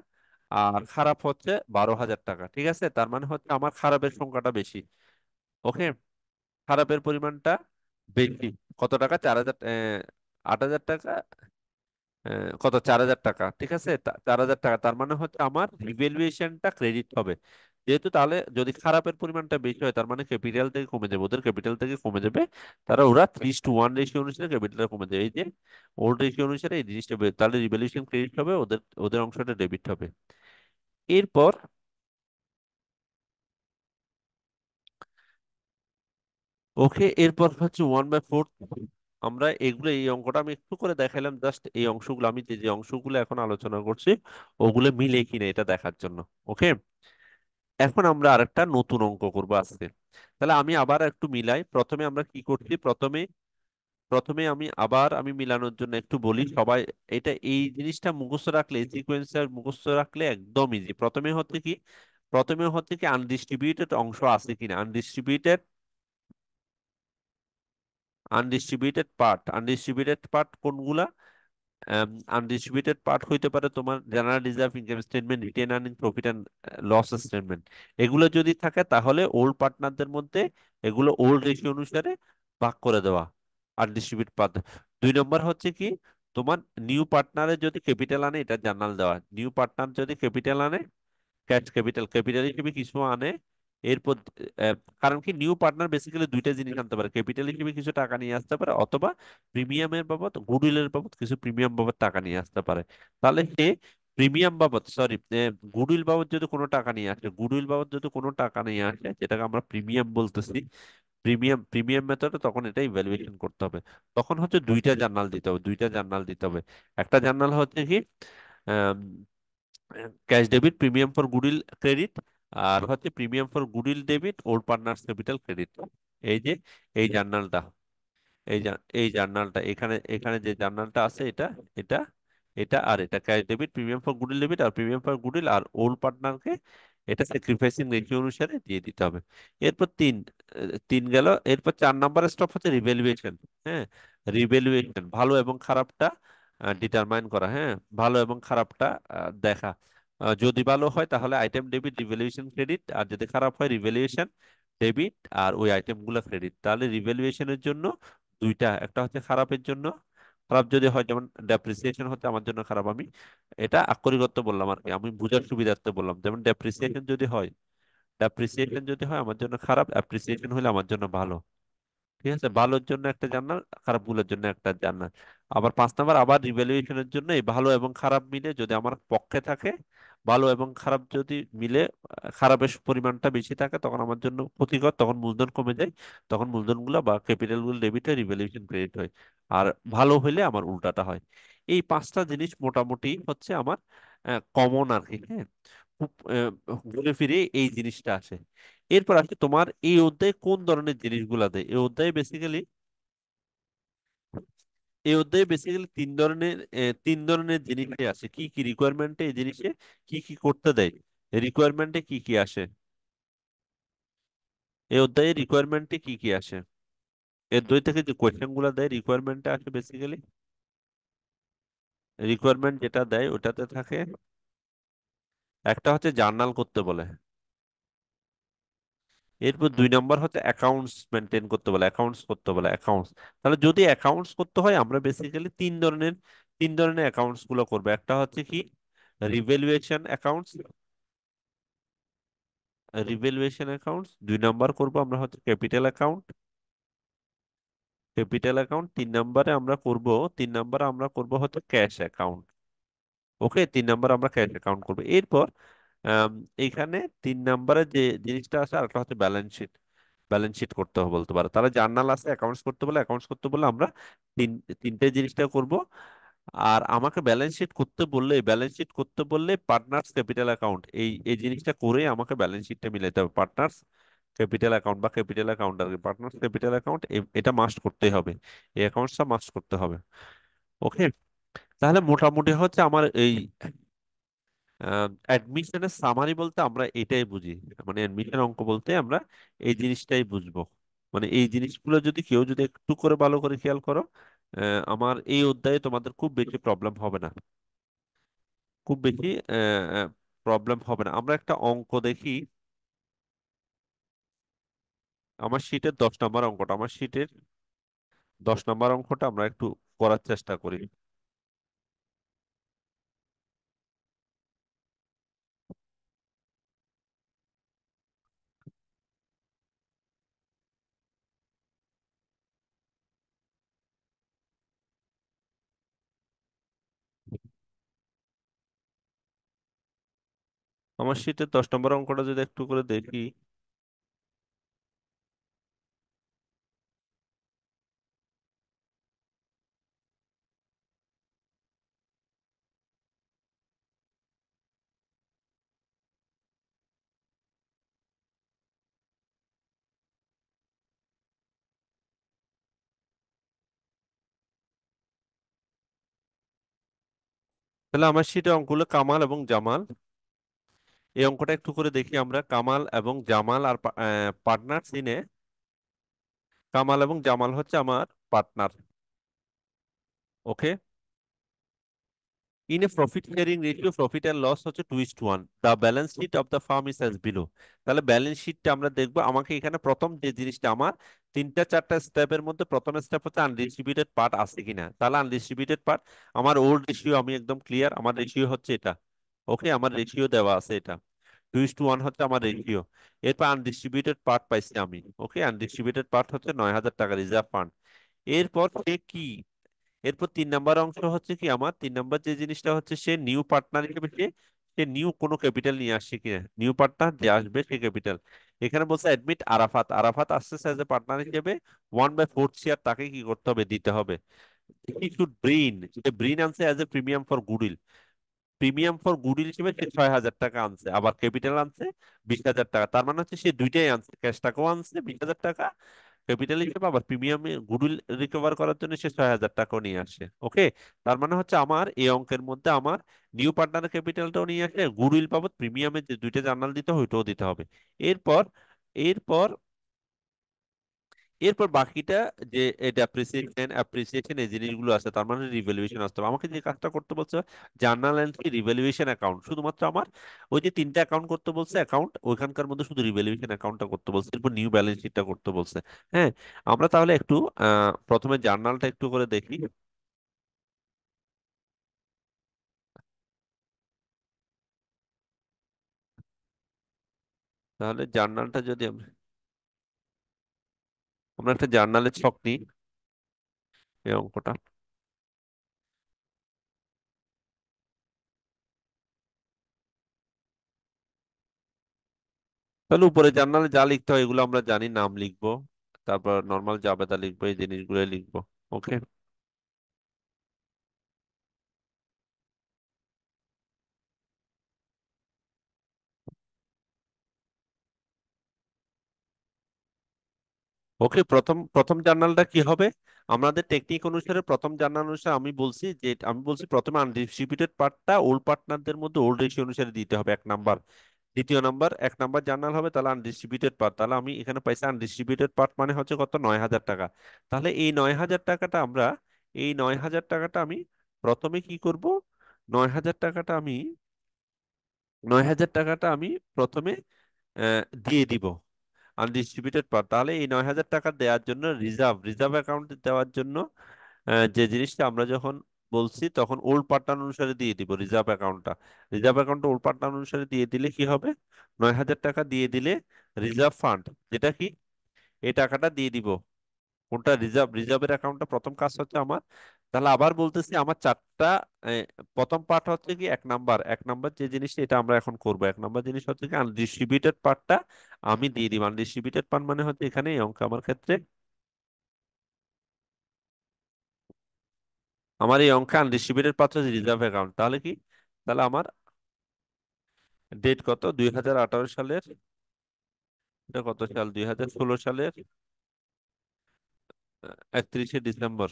আর খারাপ হচ্ছে 12,000 টাকা, ঠিক আছে, তার মানে হচ্ছে আমার খারাপের সংখ্যাটা বেশি। ওকে, খারাপের পরিমাণটা বেশি। কত টাকা, 4,000, 8,000 টাকা, কত 4,000 টাকা, ঠিক আছে, 4,000 টাকা, তার মানে হচ্ছে আমার রিভ্যালুয়েশনটা ক্রেডিট হবে। যেহেতু তাহলে যদি খারাপের পরিমাণটা বেশি হয় তার মানে ক্যাপিটাল থেকে কমে যাবে, ওদের ক্যাপিটাল থেকে কমে যাবে, তারা ওরা 3:1 রেশিও অনুসারে ক্যাপিটালটা কমে যাবে, এই যে ওল্ড রেশিও অনুসারে এই জিনিসটা তাহলে রিভ্যালুয়েশন ক্রেডিট হবে, ওদের ওদের অংশটা ডেবিট হবে। এরপর ওকে, এরপর হচ্ছে 1/4। আমরা এগুলো, এই অঙ্কটা আমি একটু করে দেখাইলাম, জাস্ট এই অংশগুলো আমি যে যে অংশগুলো এখন আলোচনা করছি ওগুলো মিলে কিনা এটা দেখার জন্য। ওকে, এখন আমরা আরেকটা নতুন অঙ্ক করব আজকে। তাহলে আমি আবার একটু মিলাই, প্রথমে আমরা কি করছি, প্রথমে প্রথমে আমি মিলানোর জন্য একটু বলি সবাই। এটা এই জিনিসটা মুখস্থ রাখলে, সিকোয়েন্সটা মুখস্থ রাখলে একদম ইজি। প্রথমে হচ্ছে কি আনডিস্ট্রিবিউটেড অংশ আছে কিনা, আনডিস্ট্রিবিউটেড, আনডিস্ট্রিবিউটেড পার্ট কোনগুলা, আনডিস্ট্রিবিউটেড পার্ট হইতে পারে তোমার general reserve, income statement, retained earning, profit and loss statement. এগুলো যদি থাকে তাহলে ওল্ড পার্টনারদের মধ্যে এগুলো ওল্ড রেশিও অনুসারে ভাগ করে দেওয়া, আনডিস্ট্রিবিউটেড পার্ট। 2 নম্বর হচ্ছে কি, তোমার নিউ পার্টনারের যদি ক্যাপিটাল আনে এটা জার্নাল দেওয়া, নিউ পার্টনার যদি ক্যাপিটাল আনে, ক্যাপিটাল ক্যাপিটাল হিসেবে কিছু আনে, এরপর আহ, কারণ কি নিউ পার্টনার বেসিক্যালি দুইটা জিনিস আনতে পারে, ক্যাপিটাল হিসেবে কিছু টাকা নিয়ে আসতে পারে, অথবা প্রিমিয়ামের বাবদ, গুডউইলের বাবদ কিছু প্রিমিয়াম বাবদ টাকা নিয়ে আসতে পারে। তাহলে সে প্রিমিয়াম বাবদ, সরি, গুডউইল বাবদ যদি কোনো টাকা নিয়ে আসে, গুডউইল বাবদ যদি কোনো টাকা নিয়ে আসে, যেটাকে আমরা প্রিমিয়াম বলতেছি, প্রিমিয়াম মেথডে, তখন এটা ইভ্যালুয়েশন করতে হবে। তখন হচ্ছে দুইটা জার্নাল দিতে হবে, দুইটা জার্নাল দিতে হবে। একটা জার্নাল হচ্ছে কি cash debit premium for goodwill credit, আর হচ্ছে premium for goodwill debit old partners capital credit. এই যে এই জার্নালটা, এই জার্নালটা এখানে এখানে যে জার্নালটা আছে, এটা এটা এটা আর এটা cash debit premium for goodwill debit আর প্রিমিয়াম ফর গুডউইল আর ওল্ড পার্টনারকে এটা স্যাক্রিফাইসিং রেশিও অনুসারে দিয়ে দিতে হবে। এরপর তিন গেল, এরপর 4 নম্বর স্টপ হচ্ছে রিভ্যালুয়েশন। হ্যাঁ, রিভ্যালুয়েশন ভালো এবং খারাপটা ডিটারমাইন করা, হ্যাঁ, ভালো এবং খারাপটা দেখা। যদি ভালো হয় তাহলে আইটেম ডেবিট রিভ্যালুয়েশন ক্রেডিট, আর যদি খারাপ হয় রিভ্যালুয়েশন ডেবিট আর ওই আইটেমগুলো ক্রেডিট। তাহলে রিভ্যালুয়েশনের জন্য দুইটা, একটা হচ্ছে খারাপের জন্য, খারাপ যদি হয় যেমন ডেপ্রিসিয়েশন হচ্ছে আমার জন্য খারাপ, আমি এটা আক্ষরিকত্ব বললাম আর কি, আমি বুঝার সুবিধার্থে বললাম, যেমন ডেপ্রিসিয়েশন যদি হয় আমার জন্য খারাপ, অ্যাপ্রিসিয়েশন হলে আমার জন্য ভালো। ঠিক আছে, ভালোর জন্য একটা জার্নাল, খারাপগুলোর জন্য একটা জার্নাল। আবার 5 নাম্বার, আবার রিভ্যালুয়েশনের জন্য এই ভালো এবং খারাপ মিলে যদি আমার পক্ষে থাকে, ভালো এবং খারাপ যদি মিলে খারাপের পরিমাণটা বেশি থাকে তখন আমার জন্য ক্ষতিকর, তখন মূলধন কমে যায়, তখন মূলধনগুলো বা ক্যাপিটাল গুলো ডেবিট হয়, রিভ্যালুয়েশন ক্রেডিট হয়। আর ভালো হলে আমার উল্টাটা হয়। এই 5টা জিনিস মোটামুটি হচ্ছে আমার কমন আর কি। হ্যাঁ, খুব ঘুরে ফিরে এই জিনিসটা আসে। এরপর আসে তোমার এই অধ্যায়ে কোন ধরনের জিনিসগুলা দেয়। এই অধ্যায়ে বেসিক্যালি তিন ধরনের জিনিসে আসে। কি কি রিকোয়ারমেন্টে এই জিনিসে কি কি করতে দেয়, রিকোয়ারমেন্টে কি কি আসে, এই অধ্যায়ে রিকোয়ারমেন্টে কি কি আসে। এর দুই থেকে যে কোয়েশ্চেন গুলা দেয় রিকোয়ারমেন্টে আসে বেসিক্যালি, রিকোয়ারমেন্ট যেটা দেয় ওটাতে থাকে একটা হচ্ছে জার্নাল করতে বলে। এরপর 2 নম্বর হচ্ছে অ্যাকাউন্টস মেনটেন করতে বলে, অ্যাকাউন্টস করতে বলে, অ্যাকাউন্টস। তাহলে যদি অ্যাকাউন্টস করতে হয় আমরা বেসিক্যালি তিন ধরনের অ্যাকাউন্টস গুলো করবো। একটা হচ্ছে কি রিভ্যালুয়েশন অ্যাকাউন্টস, রিভ্যালুয়েশন অ্যাকাউন্টস 2 নম্বর করব আমরা হচ্ছে ক্যাপিটাল অ্যাকাউন্ট, ক্যাপিটাল অ্যাকাউন্ট 3 নম্বরে আমরা করব, 3 নম্বরে আমরা করব হচ্ছে ক্যাশ অ্যাকাউন্ট। ওকে, 3 নম্বর আমরা ক্যাশ অ্যাকাউন্ট করবো। এরপর আম, এইখানে 3 নম্বরে যে জিনিসটা আছে আরেকটা হচ্ছে ব্যালেন্স শিট, ব্যালেন্স শিট করতে হবে বলতে পারো। তাহলে জার্নাল আছে, অ্যাকাউন্টস করতে বলে, অ্যাকাউন্টস করতে বলে আমরা তিন তিনটে জিনিসটা করব। আর আমাকে ব্যালেন্স শিট করতে বললে, ব্যালেন্স শিট করতে বললে পার্টনার্স ক্যাপিটাল অ্যাকাউন্ট এই এই জিনিসটা করে আমাকে ব্যালেন্স শিটটা মিলাইতে হবে। পার্টনার্স ক্যাপিটাল অ্যাকাউন্ট বা ক্যাপিটাল অ্যাকাউন্ট আর পার্টনার্স ক্যাপিটাল অ্যাকাউন্ট এটা মাস্ট করতেই হবে, এই অ্যাকাউন্টসটা মাস্ট করতে হবে। ওকে, তাহলে মোটামুটি হচ্ছে আমার এই অ্যাডমিশনের সামারি বলতে আমরা এটাই বুঝি। মানে অ্যাডমিশন অঙ্ক বলতে আমরা এই জিনিসটাই বুঝবো। মানে এই জিনিসগুলো যদি কেউ যদি একটু করে ভালো করে খেয়াল করো, আমার এই অধ্যায়ে তোমাদের খুব বেশি প্রবলেম হবে না, খুব বেশি প্রবলেম হবে না। আমরা একটা অঙ্ক দেখি, আমার শীটের 10 নম্বর অঙ্কটা, আমার শীটের 10 নম্বর অঙ্কটা আমরা একটু করার চেষ্টা করি। আমার শীটের 10 নম্বর অঙ্কটা যদি একটু করে দেখি, তাহলে আমার শীটের অঙ্কগুলো কামাল এবং জামাল, এই অঙ্কটা একটু করে দেখি আমরা। কামাল এবং জামাল আর পার্টনার সিনে, কামাল এবং জামাল হচ্ছে আমার partner. Okay, in a profit sharing ratio profit and loss হচ্ছে 2:1, the balance sheet of the firm is as below. তাহলে ব্যালেন্স শিটটা আমরা দেখবো। আমাকে এখানে প্রথম যে জিনিসটা আমার তিনটা চারটা স্টেপের মধ্যে প্রথম স্টেপ হচ্ছে আনডিস্ট্রিবিউটেড পার্ট আছে কিনা। তাহলে আনডিস্ট্রিবিউটেড পার্ট আমার ওল্ড রেশিও, আমি একদম ক্লিয়ার আমার রেশিও হচ্ছে এটা। ওকে, আমার রেশিও দেওয়া আছে এটা, 2:1 হচ্ছে আমার রেশিও। এরপর আনডিস্ট্রিবিউটেড পার্ট পাইছি আমি। ওকে, আনডিস্ট্রিবিউটেড পার্ট হচ্ছে 9,000 টাকা রিজার্ভ ফান্ড। এরপর সে কি, এরপর 3 নম্বর অংশ হচ্ছে কি আমার 3 নম্বর যে জিনিসটা হচ্ছে সে নিউ পার্টনার হিসেবে সে সে নিউ কোনো ক্যাপিটাল নিয়ে আসছে কিনা, নিউ পার্টনার যে আসবে সে ক্যাপিটাল। এখানে বলছে অ্যাডমিট আরাফাত, আরাফাত আসছে অ্যাজ এ পার্টনার হিসেবে, 1/4 শেয়ার তাকে কি করতে হবে, দিতে হবে। হি শুড ব্রিন, সে ব্রিন আনছে as a premium for goodwill, premium for goodwill হিসেবে সে 6,000 টাকা আনছে, আবার ক্যাপিটাল আনছে 20,000 টাকা। তার মানে হচ্ছে সে দুইটাই আনছে, ক্যাশ টাকাও আনছে 20,000 টাকা ক্যাপিটাল হিসেবে, আবার প্রিমিয়ামে গুডউইল রিকভার করার জন্য সে 6,000 টাকাও নিয়ে আসে। ওকে, তার মানে হচ্ছে আমার এই অঙ্কের মধ্যে আমার নিউ পার্টনার ক্যাপিটালটাও নিয়ে আসে, গুডউইল বাবদ প্রিমিয়ামে যে দুইটা জার্নাল দিতে হয় ওইটাও দিতে হবে। এরপর এরপর এরপর বাকিটা যে ডেপ্রিসিয়েশন অ্যাপ্রিসিয়েশন এই জিনিসগুলো আছে, তার মানে রিভ্যালুয়েশন আসতে হবে। আমাকে যে কাজটা করতে বলছে জার্নাল এন্ট্রি রিভ্যালুয়েশন অ্যাকাউন্ট, শুধুমাত্র আমার ওই যে তিনটা অ্যাকাউন্ট করতে বলছে অ্যাকাউন্ট, ওইখানকার মধ্যে শুধু রিভ্যালুয়েশন অ্যাকাউন্টটা করতে বলছে, এরপর নিউ ব্যালেন্স শিটটা করতে বলছে। হ্যাঁ, আমরা তাহলে একটু প্রথমে জার্নালটা একটু করে দেখি। তাহলে জার্নালটা যদি আমরা আমরা একটা জার্নালের ছক নিই, এই অঙ্কটা। তাহলে উপরে জার্নালে যা লিখতে হয় এগুলো আমরা জানি, নাম লিখবো, তারপর নর্মাল জাবেদা লিখবো, এই জিনিসগুলো লিখবো। ওকে। ওকে, প্রথম প্রথম জার্নালটা কি হবে? আমাদের টেকনিক অনুসারে প্রথম জার্নাল অনুসারে আমি বলছি প্রথমে আনডিস্ট্রিবিউটেড পার্টটা ওল্ড পার্টনারদের মধ্যে ওল্ড রেশিও অনুসারে দিতে হবে, 1 নাম্বার। দ্বিতীয় নাম্বার, 1 নাম্বার জার্নাল হবে তাহলে আনডিস্ট্রিবিউটেড পার্ট, তাহলে আমি এখানে পাইছি আনডিস্ট্রিবিউটেড পার্ট মানে হচ্ছে কত, 9,000 টাকা। তাহলে এই 9,000 টাকাটা আমি প্রথমে কি করব, 9,000 টাকাটা আমি 9,000 টাকাটা আমি প্রথমে দিয়ে দিব আনডিস্ট্রিবিউটেড পার্ট। তাহলে এই 9,000 টাকা দেওয়ার জন্য রিজার্ভ রিজার্ভ অ্যাকাউন্টে দেওয়ার জন্য যে জিনিসটা আমরা যখন বলছি তখন ওল্ড পার্টনার অনুসারে দিয়ে দিব রিজার্ভ অ্যাকাউন্টটা। রিজার্ভ অ্যাকাউন্ট ওল্ড পার্টনার অনুসারে দিয়ে দিলে কি হবে, 9,000 টাকা দিয়ে দিলে রিজার্ভ ফান্ড, যেটা কি এই টাকাটা দিয়ে দিব কোনটা, রিজার্ভের অ্যাকাউন্টটা প্রথম কাজ হচ্ছে আমার। তাহলে আবার বলতেছি আমার চারটা, আহ, প্রথম পার্ট হচ্ছে কি 1 নাম্বার যে জিনিসটা এটা আমরা এখন করব। 1 নাম্বার জিনিস হচ্ছে কি আনডিস্ট্রিবিউটেড পার্টটা আমি দিয়ে দিব। আনডিস্ট্রিবিউটেড পার্ট মানে হচ্ছে এখানে এই অঙ্ক আমার ক্ষেত্রে, আমার এই অঙ্কে আনডিস্ট্রিবিউটেড পার্ট হচ্ছে রিজার্ভ অ্যাকাউন্ট। তাহলে কি, তাহলে আমার ডেট কত, 2018 সালের, এটা কত সাল, 2016 সালের 31শে ডিসেম্বর।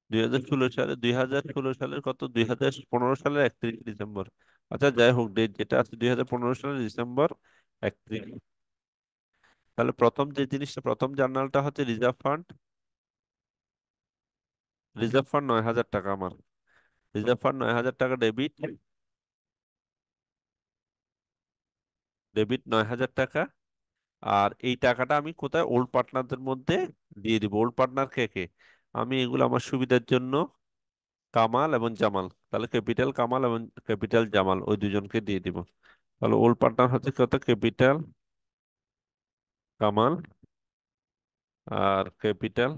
2016 সালের কত, 2015 সালের 31শে ডিসেম্বর। আচ্ছা যাই হোক, ডেট যেটা আছে 2015 সালের ডিসেম্বর 31। তাহলে প্রথম যে জিনিসটা, প্রথম জার্নালটা হচ্ছে রিজার্ভ ফান্ড। রিজার্ভ ফান্ড 9,000 টাকা আমার, রিজার্ভ ফান্ড 9,000 টাকা ডেবিট, ডেবিট 9,000 টাকা। আর এই টাকাটা আমি কোথায়, ওল্ড পার্টনারদের মধ্যে দিয়ে দিব। ওল্ড পার্টনার কে কে, আমি এগুলো আমার সুবিধার জন্য কামাল এবং জামাল, তাহলে ক্যাপিটাল কামাল এবং ক্যাপিটাল জামাল ওই দুজনকে দিয়ে দিব। তাহলে ওল্ড পার্টনার হচ্ছে কত, ক্যাপিটাল কামাল আর ক্যাপিটাল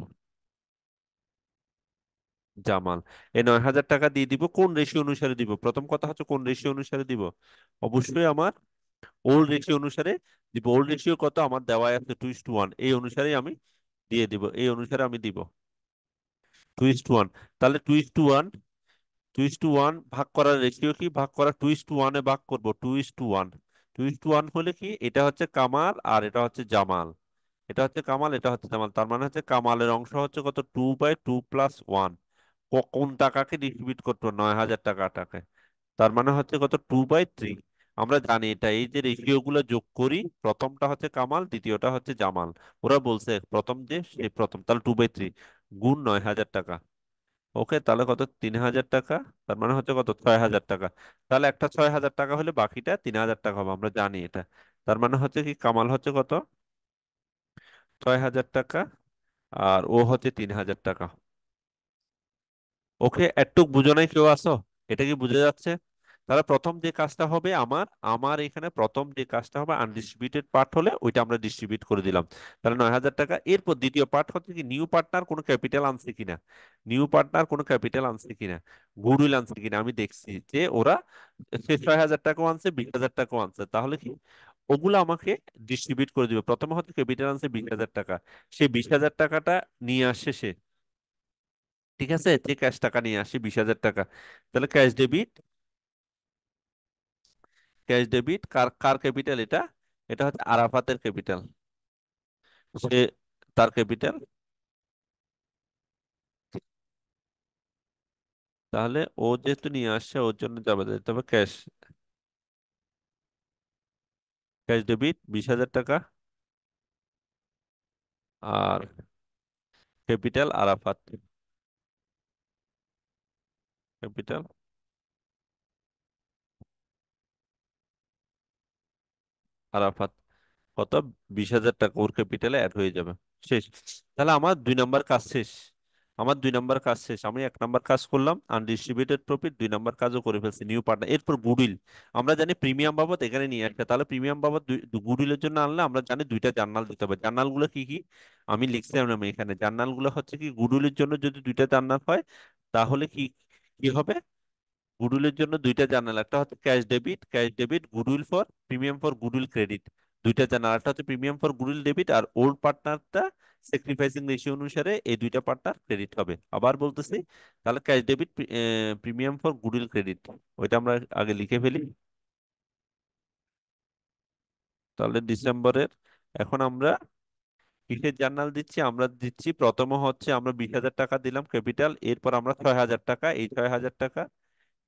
জামাল। এই 9,000 টাকা দিয়ে দিব, কোন রেশিও অনুসারে দিব, প্রথম কথা হচ্ছে কোন রেশিও অনুসারে দিব, অবশ্যই আমার ওল্ড রেশিও অনুসারে দিব। ওল্ড রেশিও কত আমার দেওয়া আছে 2:1, এই অনুসারে আমি দিয়ে দিব, এই অনুসারে আমি দিব 2:1। তাহলে 2:1, 2:1 ভাগ করার রেশিও কি, ভাগ করা 2:1 ভাগ করব 2:1। 2:1 হলে কি, এটা হচ্ছে কামাল আর এটা হচ্ছে জামাল, এটা হচ্ছে কামাল এটা হচ্ছে জামাল, তার মানে হচ্ছে কামালের অংশ হচ্ছে কত, 2/2+1। কোন টাকাকে ডিস্ট্রিবিউট করতে হবে, 9,000 টাকাটাকে, তার মানে হচ্ছে কত, 2/3। আমরা জানি এটা, এই যে রেশিও গুলো যোগ করি, প্রথমটা হচ্ছে কামাল, দ্বিতীয়টা হচ্ছে জামাল। ওরা বলছে প্রথম যে সে প্রথম, তাহলে 2/3 গুণ 9,000 টাকা। ওকে, তাহলে কত, 3,000 টাকা। তার মানে হচ্ছে কত, 6,000 টাকা। তাহলে একটা 6,000 টাকা হলে বাকিটা 3,000 টাকা হবে, আমরা জানি এটা। তার মানে হচ্ছে কি, কামাল হচ্ছে কত, 6,000 টাকা, আর ও হচ্ছে 3,000 টাকা। ওকে, একটু বুঝো নাই কেউ আসো, এটা কি বুঝে যাচ্ছে? তাহলে প্রথম যে কাজটা হবে আমার, আমার এখানে প্রথম যে কাজটা হবে আনডিস্ট্রিবিউটেড পার্ট হলে ওইটা আমরা ডিস্ট্রিবিউট করে দিলাম, তাহলে 9,000 টাকা। এরপর দ্বিতীয় পার্ট হচ্ছে কি, নিউ পার্টনার কোনো ক্যাপিটাল আনছে কিনা, নিউ পার্টনার কোনো ক্যাপিটাল আনছে কিনা, গুডউইল আনছে কিনা। আমি দেখছি যে ওরা সে 6,000 টাকাও আনছে, 20,000 টাকাও আনছে, তাহলে কি ওগুলো আমাকে ডিস্ট্রিবিউট করে দিবে। প্রথমে হচ্ছে ক্যাপিটাল আনছে 20,000 টাকা, সেই 20,000 টাকাটা নিয়ে আসছে সে, ঠিক আছে, যে ক্যাশ টাকা নিয়ে আসি 20,000 টাকা। তাহলে ক্যাশ ডেবিট কার কার ক্যাপিটাল এটা, এটা হচ্ছে আরাফাতের ক্যাপিটাল, সে তার ক্যাপিটাল। তাহলে ও যেহেতু নিয়ে আসছে ওর জন্য যাবে, দিতে হবে ক্যাশ, ক্যাশ ডেবিট 20,000 টাকা, আর ক্যাপিটাল আরাফাত, ক্যাপিটাল আরাফাত কত, 20,000 টাকা ওর ক্যাপিটালে অ্যাড হয়ে যাবে। শেষ। তাহলে আমার 2 নাম্বার কাজ শেষ। আমার 2 নম্বর কাজ শেষ, আমি 1 নম্বর কাজ করলাম আনডিস্ট্রিবিউটেড প্রফিট, 2 নম্বর কাজও করে ফেলছি, নিউ পার্টনার। এরপর গুডউইল, আমরা জানি প্রিমিয়াম বাবদ এখানে নিয়ে আসছে, তাহলে প্রিমিয়াম বাবদ গুডউইলের জন্য আনলে আমরা জানি দুইটা জার্নাল দিতে হবে। জার্নাল গুলো কি কি আমি লিখছিলাম, আমি এখানে জার্নাল গুলো হচ্ছে কি, গুডউইলের জন্য যদি দুইটা জার্নাল হয় তাহলে কি কি হবে, গুডউইলের জন্য দুইটা জার্নাল, একটা হচ্ছে cash debit goodwill for premium for goodwill credit, দুইটা জার্নাল, একটা হচ্ছে প্রিমিয়াম ফর গুডউইল ডেবিট, আর ওল্ড পার্টনারটা স্যাক্রিফাইসিং রেশিও অনুসারে এই দুইটা পার্টনার ক্রেডিট হবে। আবার বলতেছি, তাহলে cash debit premium for goodwill credit, ওইটা আমরা আগে লিখে ফেলি। তাহলে ডিসেম্বরের, এখন আমরা কিসের জার্নাল দিচ্ছি, আমরা দিচ্ছি প্রথম হচ্ছে আমরা 20,000 টাকা দিলাম ক্যাপিটাল, এরপর আমরা 6,000 টাকা, এই 6,000 টাকা,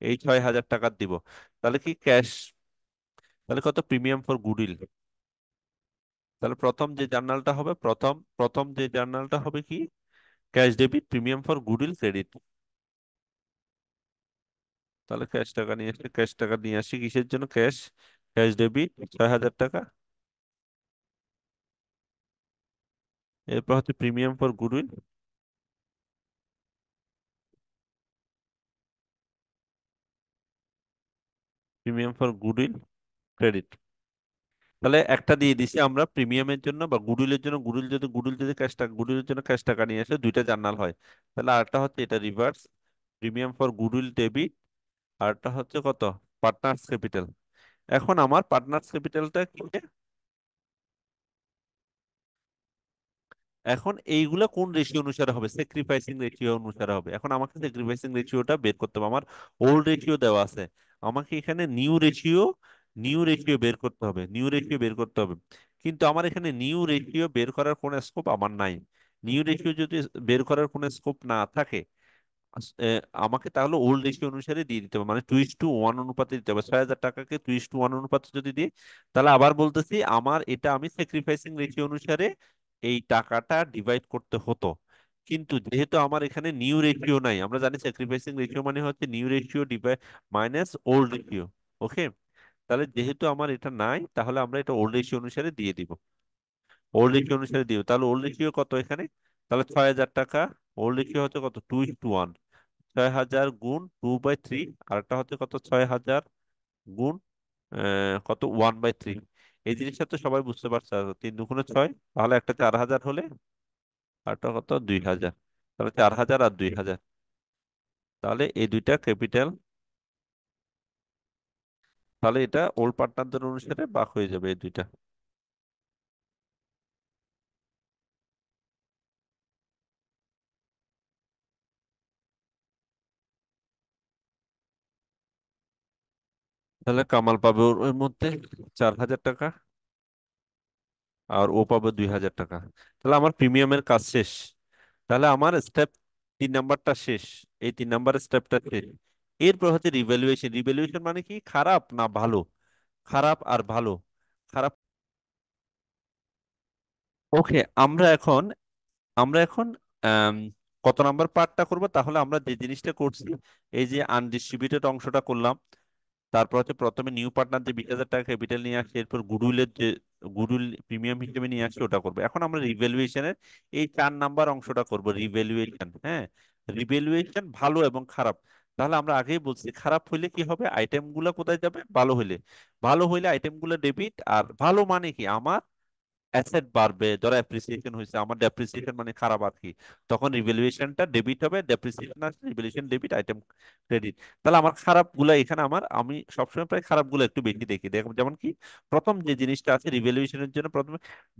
এই 6,000 টাকা দিব। তাহলে কি ক্যাশ, তাহলে কত, প্রিমিয়াম ফর গুডউইল। তাহলে প্রথম যে জার্নালটা হবে, প্রথম প্রথম যে জার্নালটা হবে কি, cash debit premium for goodwill credit. তাহলে ক্যাশ টাকা নিয়ে আসি, ক্যাশ টাকা নিয়ে আসি কিসের জন্য, ক্যাশ, ক্যাশ ডেবিট 6,000 টাকা, এরপর হচ্ছে premium for goodwill, premium for goodwill credit. তাহলে একটা দিয়ে দিছি আমরা প্রিমিয়ামের জন্য বা গুডউইলের জন্য, গুডউইল যদি ক্যাশ টাকা, গুডউইলের জন্য ক্যাশ টাকা নিয়ে আসে, দুইটা জার্নাল হয়। তাহলে আরেকটা হচ্ছে এটা reverse, premium for goodwill debit, আরেকটা হচ্ছে কত, পার্টনার্স ক্যাপিটাল। এখন আমার পার্টনার্স ক্যাপিটালটা কি, এখন এইগুলা কোন রেশিও অনুসারে হবে, স্যাক্রিফাইসিং রেশিও অনুসারে হবে। এখন আমাকে স্যাক্রিফাইসিং রেশিওটা বের করতে হবে, আমার ওল্ড রেশিও দেওয়া আছে, আমাকে এখানে নিউ রেশিও বের করতে হবে, নিউ রেশিও বের করতে হবে। কিন্তু আমার এখানে নিউ রেশিও বের করার কোনো স্কোপ আমার নাই। নিউ রেশিও যদি বের করার কোনো স্কোপ না থাকে, আমাকে তাহলে ওল্ড রেশিও অনুসারে দিয়ে দিতে হবে, মানে 2:1 অনুপাতে দিতে হবে। 6,000 টাকাকে 2:1 অনুপাতে যদি দিই, তাহলে আবার বলতেছি আমার এটা আমি স্যাক্রিফাইসিং রেশিও অনুসারে এই টাকাটা ডিভাইড করতে হতো। কিন্তু যেহেতু আমার এখানে নিউ রেশিও নাই, আমরা জানি স্যাক্রিফাইসিং রেশিও মানে হচ্ছে new ratio divide minus old ratio. Okay, তাহলে যেহেতু আমার এটা নাই, তাহলে আমরা এটা ওল্ড রেশিও অনুসারে দিয়ে দিব, ওল্ড রেশিও অনুসারে দিব। তাহলে ওল্ড রেশিও কত এখানে, তাহলে 6,000 টাকা, ওল্ড রেশিও হচ্ছে কত, 2:1, 6,000 গুণ 2/3, আর একটা হচ্ছে কত, 6,000 গুণ কত, 1/3। এই জিনিসটা তো সবাই বুঝতে পারছে, 3 দুগুণে 6, তাহলে একটা 4,000 হলে আরটা কত, 2,000, তাহলে 4,000 আর 2,000, তাহলে এই দুইটা ক্যাপিটাল, তাহলে এটা ওল্ড পার্টনারদের অনুসারে ভাগ হয়ে যাবে এই দুইটা। তাহলে কামাল পাবে ওর ওর মধ্যে 4,000 টাকা, আর ও পাবে 2,000 টাকা। তাহলে আমার প্রিমিয়ামের কাজ শেষ, তাহলে আমার স্টেপ 3 নাম্বারটা শেষ, এই 3 নাম্বার স্টেপটা শেষ। এরপর হচ্ছে রিভ্যালুয়েশন। রিভ্যালুয়েশন মানে কি, খারাপ না ভালো, খারাপ আর ভালো, খারাপ। ওকে, আমরা এখন আম, কত নাম্বার পার্টটা করব, তাহলে আমরা যে জিনিসটা করছি, এই যে আনডিস্ট্রিবিউটেড অংশটা করলাম, তারপর হচ্ছে প্রথমে নিউ পার্টনার যে 20,000 টাকা ক্যাপিটাল নিয়ে আসছে, এরপর গুডউইলের যে গুডউইল প্রিমিয়াম হিসেবে নিয়ে আসছে ওটা করবো। এখন আমরা রিভ্যালুয়েশনের এই 4 নাম্বার অংশটা করব, রিভ্যালুয়েশন। হ্যাঁ, রিভ্যালুয়েশন ভালো এবং খারাপ। তাহলে আমরা আগেই বলছি, খারাপ হইলে কি হবে, আইটেম গুলা কোথায় যাবে, ভালো হইলে আইটেম গুলা ডেবিট, আর ভালো মানে কি, আমার অ্যাসেট বাড়বে, ধরো অ্যাপ্রিসিয়েশন হয়েছে, আমার ডেপ্রিসিয়েশন মানে খারাপ আর কি, তখন রিভ্যালুয়েশনটা ডেবিট হবে, ডেপ্রিসিয়েশন আসলে রিভ্যালুয়েশন ডেবিট, আইটেম ক্রেডিট। তাহলে আমার খারাপ গুলা এখানে আমি সবসময় প্রায় খারাপ গুলো একটু বেশি দেখি, যেমন কি, প্রথম যে জিনিসটা আছে রিভ্যালুয়েশনের জন্য, প্রথমে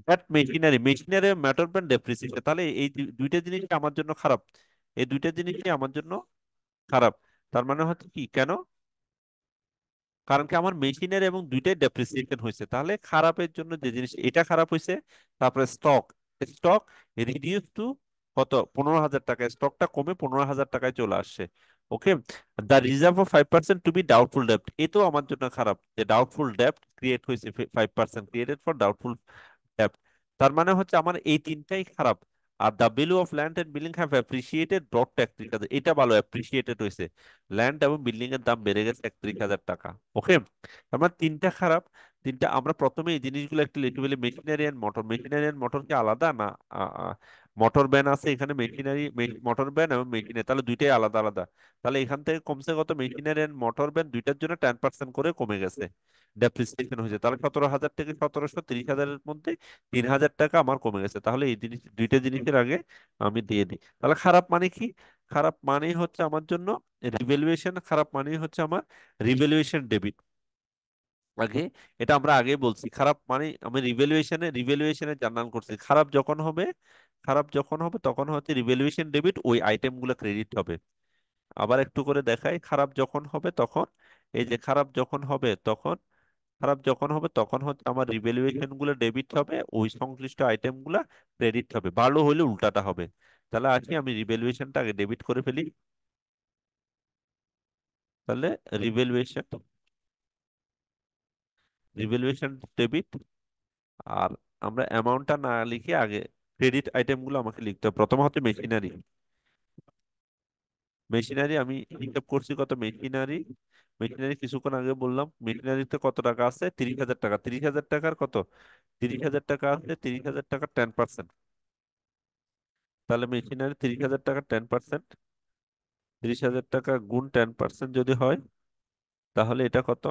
that machinery matter pan depreciation, তাহলে এই দুইটা জিনিস আমার জন্য খারাপ, এই দুইটা জিনিসই আমার জন্য খারাপ। তার মানে হচ্ছে কি, কেন, কারণ কি আমার মেশিনের এবং দুইটাই ডেপ্রিসিয়েশন হয়েছে, তাহলে খারাপের জন্য যে জিনিস এটা খারাপ হয়েছে। তারপরে স্টক, স্টক রিডিউস টু কত, 15,000 টাকা, স্টকটা কমে 15,000 টাকায় চলে আসছে। Okay, the reserve of 5% to be doubtful ডেপ্ট, এটাও আমার জন্য খারাপ, যে ডাউটফুল ডেপ্ট ক্রিয়েট হয়েছে, 5% ক্রিয়েটেড ফর ডাউটফুল ডেপ্ট। তার মানে হচ্ছে আমার এই তিনটাই খারাপ। আর the value of land and building have appreciated brought to 31,000, এটা ভালো, অ্যাপ্রিসিয়েটেড হয়েছে, ল্যান্ড এবং বিল্ডিং এর দাম বেড়ে গেছে 31,000 টাকা। ওকে, আমার তিনটা খারাপ। তিনটা আমরা প্রথমে এই জিনিসগুলো একটু লিখে ফেলি। Machinery and motor, machinery and motor কি আলাদা না? মোটর ভ্যান আছে এখানে, মেশিনারি মোটর ভ্যান এবং মেশিনারি, তাহলে দুইটাই আলাদা আলাদা। তাহলে এখান থেকে কমছে কত, মেশিনারি অ্যান্ড মোটর ভ্যান দুইটার জন্য 10% করে কমে গেছে, ডেপ্রিসিয়েশন হয়েছে। তাহলে 17,000 থেকে 1700, 30,000-এর মধ্যে 3,000 টাকা আমার কমে গেছে। তাহলে এই জিনিস, দুইটা জিনিসের আগে আমি দিয়ে দিই। তাহলে খারাপ মানে কি? খারাপ মানেই হচ্ছে আমার জন্য রিভ্যালুয়েশন, খারাপ মানেই হচ্ছে আমার রিভ্যালুয়েশন ডেবিট আগে। এটা আমরা আগে বলছি, খারাপ মানে আমি রিভ্যালুয়েশনে জার্নাল করছি। খারাপ যখন হবে, খারাপ যখন হবে তখন হচ্ছে রিভ্যালুয়েশন ডেবিট, ওই আইটেম গুলো ক্রেডিট হবে। আবার একটু করে দেখাই, খারাপ যখন হবে তখন, এই যে খারাপ যখন হবে তখন, খারাপ যখন হবে তখন হচ্ছে আমার রিভ্যালুয়েশন গুলো ডেবিট হবে, ওই সংশ্লিষ্ট আইটেম গুলা ক্রেডিট হবে। ভালো হলে উল্টাটা হবে। তাহলে আসি আমি রিভ্যালুয়েশনটা আগে ডেবিট করে ফেলি। তাহলে রিভ্যালুয়েশন, রিভ্যালুয়েশন ডেবিট। আর আমরা অ্যামাউন্টটা না লিখে আগে ক্রেডিট আইটেমগুলো আমাকে লিখতে হবে। প্রথম হচ্ছে মেশিনারি। মেশিনারি আমি হিসাব করছি কত, মেশিনারি, মেশিনারি কিছুক্ষণ আগে বললাম, মেশিনারিতে কত টাকা আছে, 30,000 টাকা। 30,000 টাকার কত, 30,000 টাকা আছে, 30,000 টাকা 10%। তাহলে মেশিনারি 30,000 টাকা 10%, 30,000 টাকা গুণ 10% যদি হয়, তাহলে এটা কত,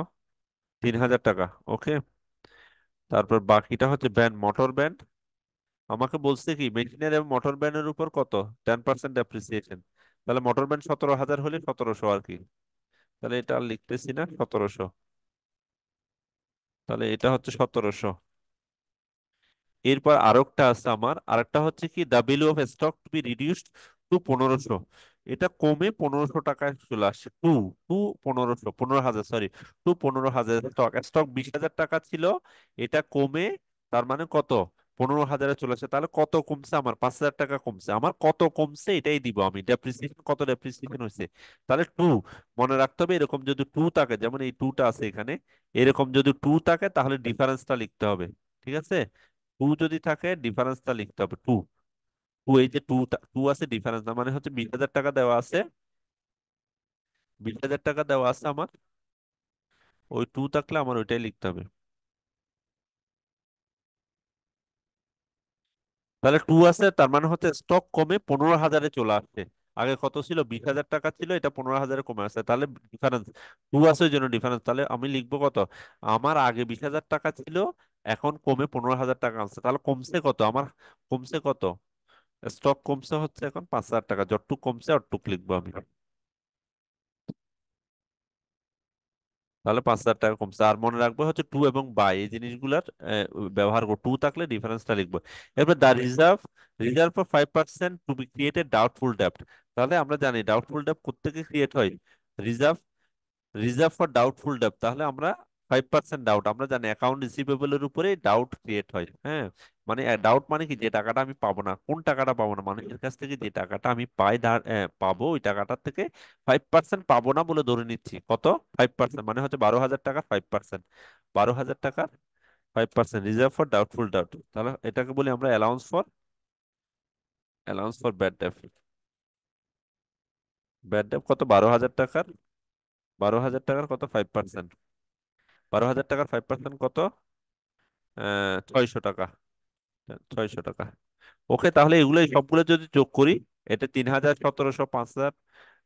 3,000 টাকা। ওকে। তারপর বাকিটা হচ্ছে ব্যান্ড, মোটর ব্যান্ড। আমাকে বলছে কি মেশিনারি এবং মোটর ব্যানের উপর কত, 10% ডেপ্রিসিয়েশন। তাহলে মোটর ব্যান্ড 17,000 হলে 1700 আর কি। তাহলে এটা আর লিখতেছি না, 1700। তাহলে এটা হচ্ছে 1700। এরপর আরেকটা আছে আমার, আরেকটা হচ্ছে কি the value of stock to be reduced to 1500। এটা কমে 1500 টাকায় চলে আসছে। To, to 1500, 15,000, sorry, to 15,000। Stock stock 20,000 টাকা ছিল, এটা কমে তার মানে কত, 15,000-এ চলে আসছে। তাহলে কত কমছে আমার, 5,000 টাকা কমছে। আমার কত কমছে এটাই দিব আমি, ডেপ্রিসিয়েশন কত, ডেপ্রিসিয়েশন হয়েছে। তাহলে টু, মনে রাখতে হবে এরকম যদি টু থাকে, যেমন এই টুটা আছে এখানে, এরকম যদি টু থাকে তাহলে ডিফারেন্সটা লিখতে হবে। ঠিক আছে? টু যদি থাকে ডিফারেন্সটা লিখতে হবে টু। টু, এই যে টু, টু আছে ডিফারেন্স না, মানে হচ্ছে 20,000 টাকা দেওয়া আছে, 20,000 টাকা দেওয়া আছে আমার, ওই টু থাকলে আমার ওইটাই লিখতে হবে। তাহলে টু আছে তার মানে হচ্ছে স্টক কমে 15,000-এ চলে আসছে। আগে কত ছিল, 20,000 টাকা ছিল, এটা 15,000-এ কমে আসছে। তাহলে ডিফারেন্স, টু আছে ওই জন্য ডিফারেন্স। তাহলে আমি লিখবো কত, আমার আগে 20,000 টাকা ছিল, এখন কমে 15,000 টাকা আসছে। তাহলে কমছে কত আমার, কমছে কত, স্টক কমছে হচ্ছে এখন 5,000 টাকা। যতটুক কমছে অতটুক লিখবো আমি। তাহলে 5,000 টাকা কমছে। আর মনে রাখবো হচ্ছে টু এবং বাই, এই জিনিসগুলার ব্যবহার করবো। টু থাকলে ডিফারেন্সটা লিখবো। এরপর the reserve, reserve for 5% to be created doubtful ডেপ্ট। তাহলে আমরা জানি ডাউটফুল ডেপ্ট কোত্থেকে ক্রিয়েট হয়, রিজার্ভ, রিজার্ভ ফর ডাউটফুল ডেপ্ট। তাহলে আমরা 5% ডাউট, আমরা জানি অ্যাকাউন্ট রিসিভেবল এর উপরে ডাউট ক্রিয়েট হয়। হ্যাঁ, মানে ডাউট মানে কি, যে টাকাটা আমি পাবো না, কোন টাকাটা পাবো না, মানুষের কাছ থেকে যে টাকাটা আমি পাবো, ওই টাকাটার থেকে 5% পাবো না বলে ধরে নিচ্ছি। কত, 5%, মানে হচ্ছে 12,000 টাকা 5%, 12,000 টাকা 5%, রিজার্ভ ফর ডাউটফুল ডাউট। তাহলে এটাকে বলি আমরা allowance for, allowance for bad date. Bad date কত, 12,000 টাকার, 12,000 টাকার কত, 5%, 12,000 টাকার 5% কত, 600 টাকা, 600 টাকা। ওকে, তাহলে এগুলো সবগুলো যদি যোগ করি, এটা 3,000, 1,700, 5,000,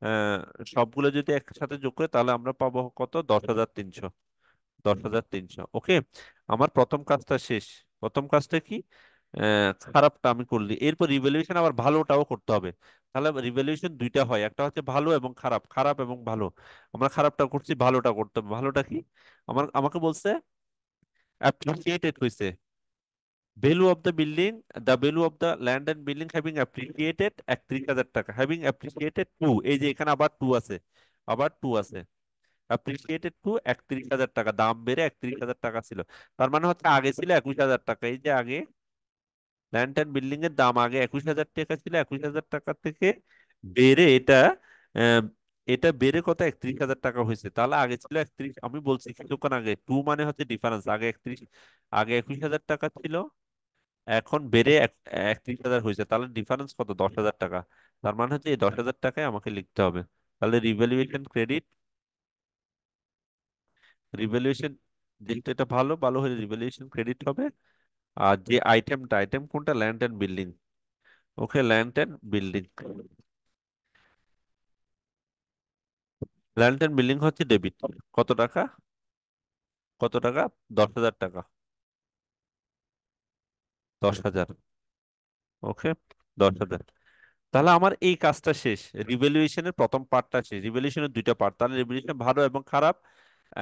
আহ, সবগুলো যদি একসাথে যোগ করি তাহলে আমরা পাবো কত, 10,300, 10,300। ওকে, আমার প্রথম কাজটা শেষ। প্রথম কাজটা কি, খারাপটা আমি করলি, এরপর রিভ্যালুয়েশন আবার ভালোটাও করতে হবে। তাহলে রিভ্যালুয়েশন দুইটা হয়, একটা হচ্ছে ভালো এবং খারাপ, খারাপ এবং ভালো। আমরা খারাপটা করছি, ভালোটা করতে হবে। ভালোটা কি, আমাকে বলছে অ্যাপ্রিসিয়েটেড হয়েছে, value of the building, the value of the land and building having appreciated 31,000 টাকা, হ্যাভিং অ্যাপ্রিসিয়েটেড টু, এই যে এখানে আবার টু আছে, আবার টু আছে, অ্যাপ্রিসিয়েটেড টু 31,000 টাকা, দাম বেড়ে 31,000 টাকা ছিল। তার মানে হচ্ছে আগে ছিল 21,000 টাকা, এই যে আগে ল্যান্ড এন্ড বিল্ডিং এর দাম আগে 21,000 টাকা ছিল, 21,000 টাকা থেকে বেড়ে এটা, আহ, এটা বেড়ে কত, 31,000 টাকা হয়েছে। তাহলে আগে ছিল 31, আমি বলছি কিছুক্ষণ আগে, টু মানে হচ্ছে ডিফারেন্স, আগে 31, আগে 21,000 টাকা ছিল, এখন বেড়ে 31,000 হয়েছে। তাহলে ডিফারেন্স কত, 10,000 টাকা। তার মানে হচ্ছে এই 10,000 টাকায় আমাকে লিখতে হবে। তাহলে রিভ্যালুয়েশন ক্রেডিট, রিভ্যালুয়েশন যেহেতু এটা ভালো, ভালো হলে রিভ্যালুয়েশন ক্রেডিট হবে। আর যে আইটেমটা, আইটেম কোনটা? Land and building. Okay, land and building. Land and building হচ্ছে ডেবিট। কত টাকা? কত টাকা? 10,000 টাকা। 10,000। ওকে, 10,000। তাহলে আমার এই কাজটা শেষ। রিভ্যালুয়েশনের প্রথম পার্টটা শেষ। রিভ্যালুয়েশনের দুইটা পার্ট, তাহলে রিভ্যালুয়েশন ভালো এবং খারাপ।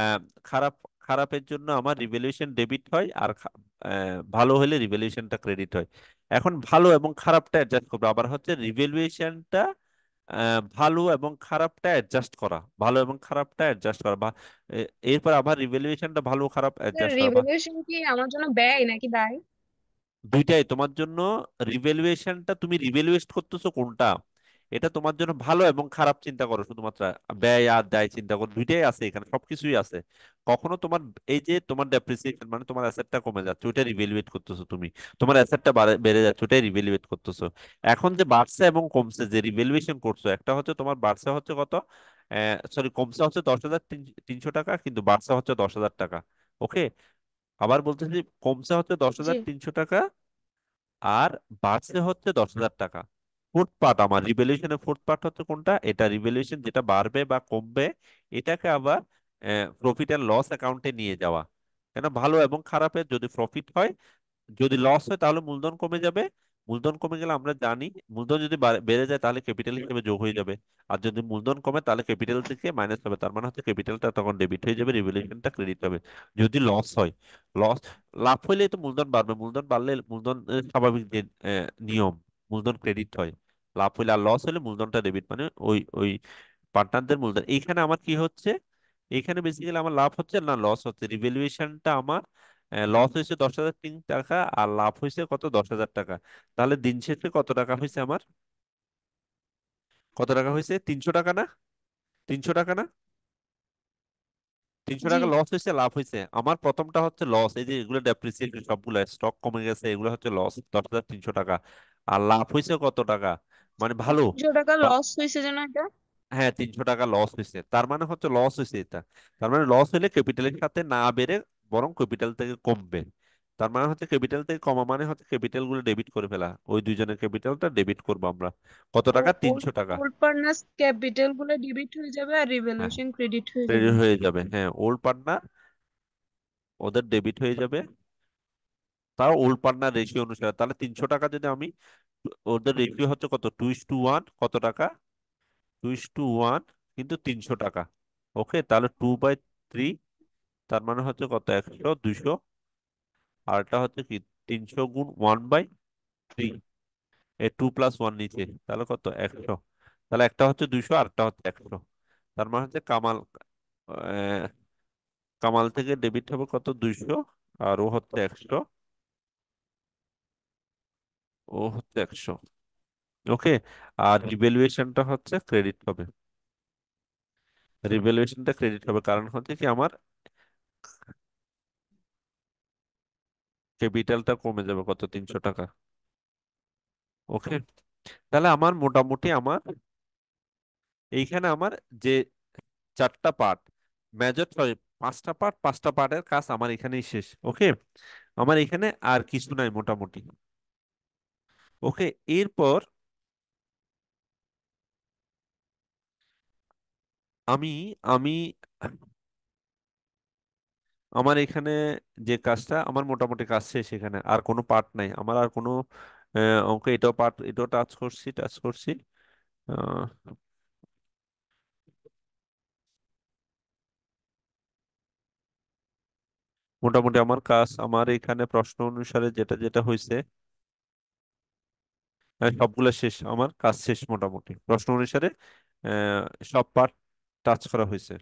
আহ, খারাপ, খারাপের জন্য আমার রিভ্যালুয়েশন ডেবিট হয়, আর ভালো হলে রিভ্যালুয়েশনটা ক্রেডিট হয়। এখন ভালো এবং খারাপটা অ্যাডজাস্ট করবো। আবার হচ্ছে রিভ্যালুয়েশনটা ভালো এবং খারাপটা অ্যাডজাস্ট করা, ভালো এবং খারাপটা অ্যাডজাস্ট করা, এরপর আবার রিভ্যালুয়েশনটা ভালো খারাপ অ্যাডজাস্ট করা, রিভ্যালুয়েশন কি আমার জন্য ব্যয় নাকি দায়? দুইটাই তোমার জন্য। রিভ্যালুয়েশনটা তুমি রিভ্যালুয়েট করতেছো কোনটা, এটা তোমার জন্য ভালো এবং খারাপ চিন্তা করো শুধুমাত্র। ব্যয় আর দায় চিন্তা করো, দুইটাই আছে এখানে, সবকিছুই আছে। কখনো তোমার এই যে তোমার ডেপ্রিসিয়েশন মানে তোমার অ্যাসেটটা কমে যাচ্ছে, ওইটা রিভ্যালুয়েট করতেছো তুমি। তোমার অ্যাসেটটা বেড়ে যাচ্ছে, ওটাই রিভ্যালুয়েট করতেছো। এখন যে বাড়ছে এবং কমছে, যে রিভ্যালুয়েশন করছো, একটা হচ্ছে তোমার বাড়ছে হচ্ছে কত, সরি, কমছে হচ্ছে 10,300 টাকা, কিন্তু বাড়ছে হচ্ছে 10,000 টাকা। ওকে, আবার বলতেছি, কমছে হচ্ছে দশ জি। হাজার তিনশো টাকা আর বাড়ছে হচ্ছে 10,000 টাকা। ফোর্থ পার্ট, আমার রিভ্যালুয়েশনের ফোর্থ পার্ট হচ্ছে কোনটা? এটা রিভ্যালুয়েশন যেটা বাড়বে বা কমবে, এটাকে আবার প্রফিট অ্যান্ড লস অ্যাকাউন্টে নিয়ে যাওয়া। কেন? ভালো এবং খারাপের যদি প্রফিট হয়, যদি লস হয় তাহলে মূলধন কমে যাবে। মূলধন কমে গেলে আমরা জানি, মূলধন যদি বেড়ে যায় তাহলে ক্যাপিটাল হিসেবে যোগ হয়ে যাবে। আর যদি মূলধন কমে তাহলে ক্যাপিটাল থেকে মাইনাস হবে, তার মানে হচ্ছে ক্যাপিটালটা তখন ডেবিট হয়ে যাবে, রিভ্যালুয়েশনটা ক্রেডিট হবে। যদি লস হয়, লস, লাভ হইলে তো মূলধন বাড়বে, মূলধন বাড়লে মূলধন স্বাভাবিক যে নিয়ম, মূলধন ক্রেডিট হয়। লাভ হইলে, আর লস হলে মূলধনটা ডেবিট, মানে ওই ওই পার্টনারদের মূলধন। এইখানে আমার কি হচ্ছে? এইখানে বেসিক্যালি আমার লাভ হচ্ছে না লস হচ্ছে? রিভ্যালুয়েশনটা আমার লস হয়েছে 10,003 টাকা, আর লাভ হয়েছে কত? 10,000 টাকা। তাহলে দিন শেষে কত টাকা হয়েছে আমার? কত টাকা হয়েছে? 300 টাকা না? 300 টাকা না? তিনশো জি। টাকা লস হয়েছে, লাভ হয়েছে? আমার প্রথমটা হচ্ছে লস, এই যে এগুলো ডেপ্রিসিয়েশন, সবগুলো স্টক কমে গেছে, এগুলো হচ্ছে লস 10,300 টাকা। আর লাভ হয়েছে কত টাকা? মানে ভালো। 300 টাকা লস হয়েছে যেন এটা। হ্যাঁ, 300 টাকা লস হয়েছে, তার মানে হচ্ছে লস হয়েছে এটা। তার মানে লস হলে ক্যাপিটালের সাথে না বেড়ে বরং ক্যাপিটাল থেকে কমবে। তার মানে হচ্ছে ক্যাপিটাল থেকে কমা মানে হচ্ছে ক্যাপিটাল গুলো ডেবিট করে ফেলা, ওই দুইজনের ক্যাপিটালটা ডেবিট করবো আমরা। কত টাকা? 300 টাকা। ওল্ড পার্টনার্স ক্যাপিটাল গুলো ডেবিট হয়ে যাবে আর হ্যাঁ, রিভ্যালুয়েশন ক্রেডিট হয়ে যাবে। ক্রেডিট হয়ে যাবে, হ্যাঁ। ওল্ড পার্টনার ওদের ডেবিট হয়ে যাবে, তাও ওল্ড পার্টনার রেশিও অনুসারে। তাহলে 300 টাকা যদি আমি, ওদের রেশিও হচ্ছে কত? 2:1। কত টাকা? 2:1, কিন্তু 300 টাকা। ওকে, তাহলে 2/3। তার মানে হচ্ছে কত? 100, 200। আর এটা হচ্ছে কি, 300 গুণ 1/3। এই 2+1 নিচে, তাহলে কত? 100। তাহলে একটা হচ্ছে 200 আর একটা হচ্ছে 100। তার মানে হচ্ছে কামাল, আহ, কামাল থেকে ডেবিট হবে কত? 200। আর ও হচ্ছে 100। ও হচ্ছে 100। ওকে, আর রিভ্যালুয়েশনটা হচ্ছে ক্রেডিট হবে। রিভ্যালুয়েশনটা ক্রেডিট হবে কারণ হচ্ছে কি, আমার ক্যাপিটালটা কমে যাবে কত? 300 টাকা। ওকে, তাহলে আমার মোটামুটি আমার এইখানে আমার যে চারটা পার্ট, মেজর, সরি, পাঁচটা পার্ট, পাঁচটা পার্টের কাজ আমার এখানেই শেষ। ওকে, আমার এখানে আর কিছু নাই মোটামুটি। ওকে, এরপর আমি আমি আমার এখানে যে কাজটা, আমার মোটামুটি কাজ শেষ, এখানে আর কোনো পার্ট নাই আমার, আর কোনো অঙ্ক, এটাও পার্ট, এটাও টাচ করছি, টাচ করছি। আহ, মোটামুটি আমার কাজ, আমার এখানে প্রশ্ন অনুসারে যেটা যেটা হয়েছে, সবগুলা শেষ, আমার কাজ শেষ মোটামুটি প্রশ্ন অনুসারে। আহ, সব পার্ট টাচ করা হয়েছে।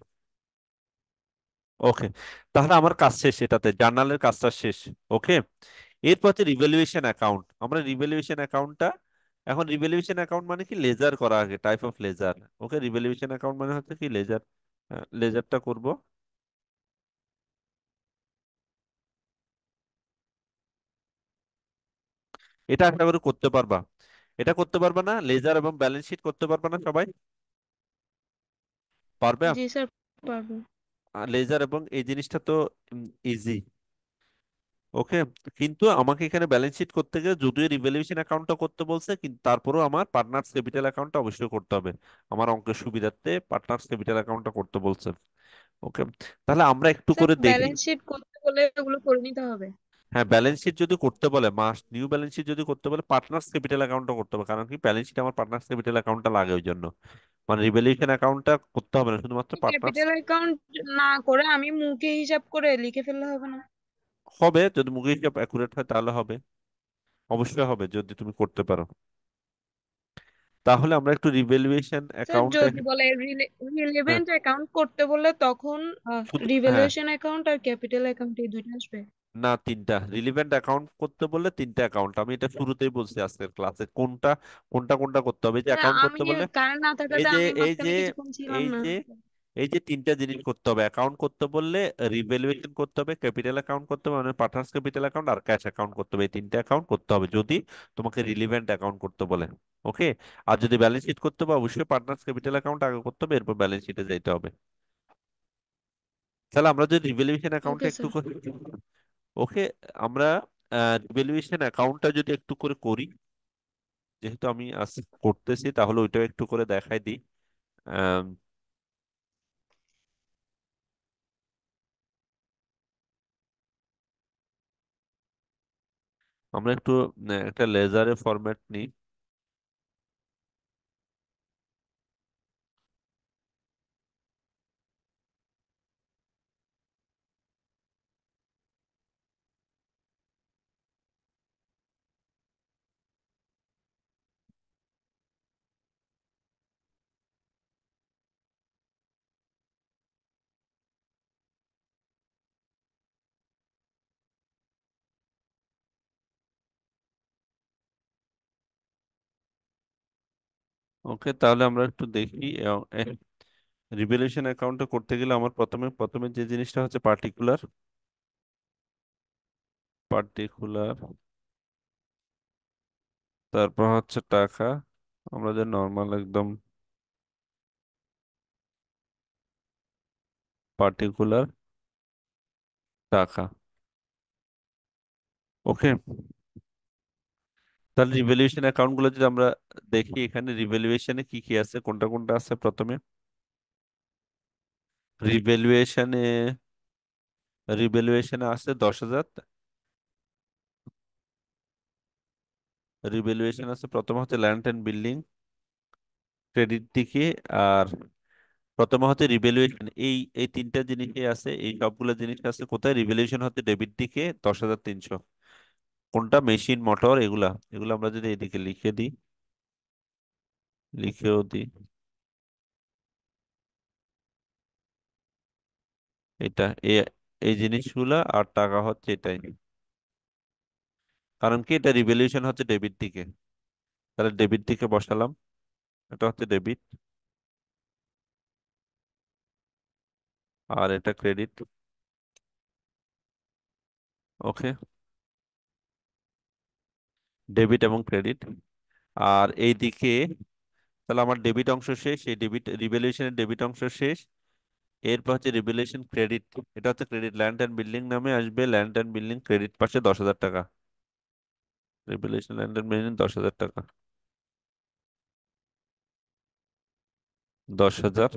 ওকে, তাহলে আমার কাজ শেষ, এটাতে জার্নালের কাজটা শেষ। ওকে, এরপর হচ্ছে রিভ্যালুয়েশন অ্যাকাউন্ট। আমরা রিভ্যালুয়েশন অ্যাকাউন্টটা, এখন রিভ্যালুয়েশন অ্যাকাউন্ট মানে কি? লেজার করা আগে, type of ledger. Okay, revaluation account মানে হচ্ছে কি? লেজার। লেজারটা করব। এটা একটা করে করতে পারবা? এটা করতে পারবা না? লেজার এবং ব্যালেন্স শিট করতে পারবা না সবাই? পারবে? জি স্যার, পারবো। লেজার এবং এই জিনিসটা তো ইজি। ওকে, কিন্তু আমাকে এখানে ব্যালেন্স শিট করতে গেলে যদিও রিভ্যালুয়েশন অ্যাকাউন্টটা করতে বলছে, কিন্তু তারপরেও আমার পার্টনার্স ক্যাপিটাল অ্যাকাউন্টটা অবশ্যই করতে হবে। আমার অঙ্কের সুবিধার্থে পার্টনার্স ক্যাপিটাল অ্যাকাউন্টটা করতে বলছে। ওকে, তাহলে আমরা একটু স্যার করে দেখি। ব্যালেন্স শিট করতে হলে এগুলো করে নিতে হবে? হ্যাঁ, ব্যালেন্স শিট যদি করতে বলে, মাস্ট নিউ ব্যালেন্স শিট যদি করতে বলে পার্টনার্স ক্যাপিটাল অ্যাকাউন্টটা করতে হবে, কারণ কি ব্যালেন্স শিট আমার পার্টনার্স ক্যাপিটাল অ্যাকাউন্টটা লাগে ওই জন্য। মানে রিভ্যালুয়েশন অ্যাকাউন্টটা করতে হবে না, শুধুমাত্র পার্টনার্স। ক্যাপিটাল অ্যাকাউন্ট না করে আমি মুখে হিসাব করে লিখে ফেললে হবে না? হবে, যদি মুখে হিসাব অ্যাকুরেট হয় তাহলে হবে। অবশ্যই হবে যদি তুমি করতে পারো। তাহলে আমরা একটু রিভ্যালুয়েশন স্যার অ্যাকাউন্টে। যদি বলে হ্যাঁ, রিলেভেন্ট অ্যাকাউন্ট করতে বললে তখন শুধু হ্যাঁ, রিভ্যালুয়েশন অ্যাকাউন্ট আর ক্যাপিটাল অ্যাকাউন্ট এই দুইটা আসবে? না, তিনটা রিলিভেন্ট অ্যাকাউন্ট করতে বললে তিনটা অ্যাকাউন্ট, আমি এটা শুরুতেই বলছি আজকের ক্লাসে কোনটা কোনটা কোনটা করতে হবে। এই যে স্যার অ্যাকাউন্ট আমি করতে বললে কারেন্ট না এই থাকাতে যে আমি এই যে মাঝখানে কিছুক্ষণ ছিলাম এই না। যে এই যে তিনটা জিনিস করতে হবে। অ্যাকাউন্ট করতে বললে রিভ্যালুয়েশন করতে হবে, ক্যাপিটাল অ্যাকাউন্ট করতে হবে মানে পার্টনার্স ক্যাপিটাল অ্যাকাউন্ট, আর ক্যাশ অ্যাকাউন্ট করতে হবে। এই তিনটা অ্যাকাউন্ট করতে হবে যদি তোমাকে রিলিভেন্ট অ্যাকাউন্ট করতে বলে। ওকে, আর যদি ব্যালেন্স শিট করতে হবে অবশ্যই পার্টনার্স ক্যাপিটাল অ্যাকাউন্ট আগে করতে হবে, এরপর ব্যালেন্স শিটে যাইতে হবে। তাহলে আমরা যদি রিভ্যালুয়েশন অ্যাকাউন্টটা ওকে একটু স্যার। করি। ওকে, আমরা রিভ্যালুয়েশন অ্যাকাউন্টটা যদি একটু করে করি, যেহেতু আমি আজ করতেছি তাহলে ওইটাও একটু করে দেখাই দিই। আম, আমরা একটু একটা লেজারে ফরম্যাট নিই। ওকে, তাহলে আমরা একটু দেখি। রিভ্যালুয়েশন অ্যাকাউন্টটা করতে গেলে আমার প্রথমে প্রথমে যে জিনিসটা হচ্ছে পার্টিকুলার। পার্টিকুলার, তারপর হচ্ছে টাকা। আমরা যে নর্মাল একদম পার্টিকুলার টাকা। ওকে, তাহলে রিভ্যালুয়েশন অ্যাকাউন্ট গুলো যদি আমরা দেখি, এখানে রিভ্যালুয়েশনে কি কি আছে, কোনটা কোনটা আছে প্রথমে। রিভ্যালুয়েশনে রিভ্যালুয়েশনে আছে 10,000। রিভ্যালুয়েশন আছে প্রথমে হচ্ছে ল্যান্ড অ্যান্ড বিল্ডিং ক্রেডিট দিকে। আর প্রথমে হচ্ছে রিভ্যালুয়েশন, এই এই তিনটা জিনিসই আছে, এই সবগুলো জিনিস আছে কোথায়, রিভ্যালুয়েশন হচ্ছে ডেবিট দিকে 10,300। কোনটা, মেশিন মোটর এগুলা। এগুলো আমরা যদি এদিকে লিখে দিই, লিখেও দিই এটা, এই জিনিসগুলা, আর টাকা হচ্ছে এটাই। কারণ কি এটা রিভ্যালুয়েশন হচ্ছে ডেবিট দিকে, তাহলে ডেবিট দিকে বসালাম। এটা হচ্ছে ডেবিট, আর এটা ক্রেডিট। ওকে, ডেবিট এবং ক্রেডিট। আর এই দিকে, তাহলে আমার ডেবিট অংশ শেষ, এই ডেবিট রিভ্যালুয়েশনের ডেবিট অংশ শেষ। এরপর হচ্ছে রিভ্যালুয়েশন ক্রেডিট, এটা হচ্ছে ক্রেডিট, ল্যান্ড অ্যান্ড বিল্ডিং নামে আসবে, ল্যান্ড অ্যান্ড বিল্ডিং ক্রেডিট পাশে 10,000 টাকা। রিভ্যালুয়েশন ল্যান্ড অ্যান্ড বিল্ডিং 10,000 টাকা। 10,000।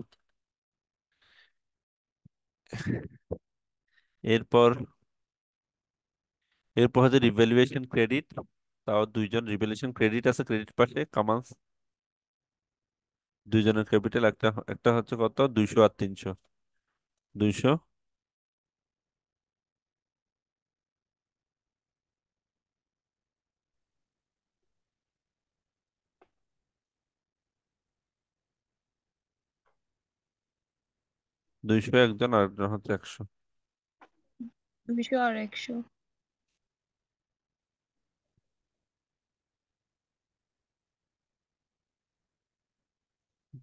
এরপর এরপর হচ্ছে রিভ্যালুয়েশন ক্রেডিট, তাও দুইজন রিভ্যালুয়েশন ক্রেডিট আছে ক্রেডিট পাশে কামান্স। দুইজনের ক্যাপিটাল, একটা একটা হচ্ছে কত, 200 আর 300। 200, 200 একজন, আর একজন হচ্ছে 100। 200 আর 100।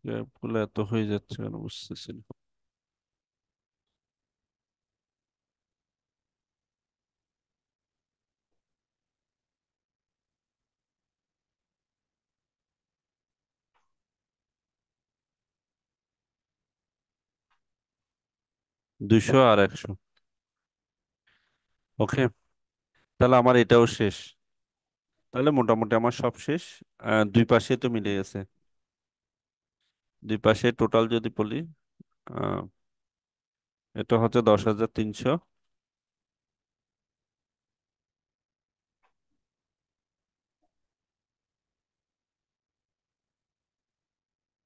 গ্যাপগুলো এত হয়ে যাচ্ছে কেন বুঝতেছি না। 200 আর 100। ওকে, তাহলে আমার এটাও শেষ। তাহলে মোটামুটি আমার সব শেষ। দুই পাশে তো মিলে গেছে। দুই পাশে টোটাল যদি বলি, আহ, এটা হচ্ছে 10,300।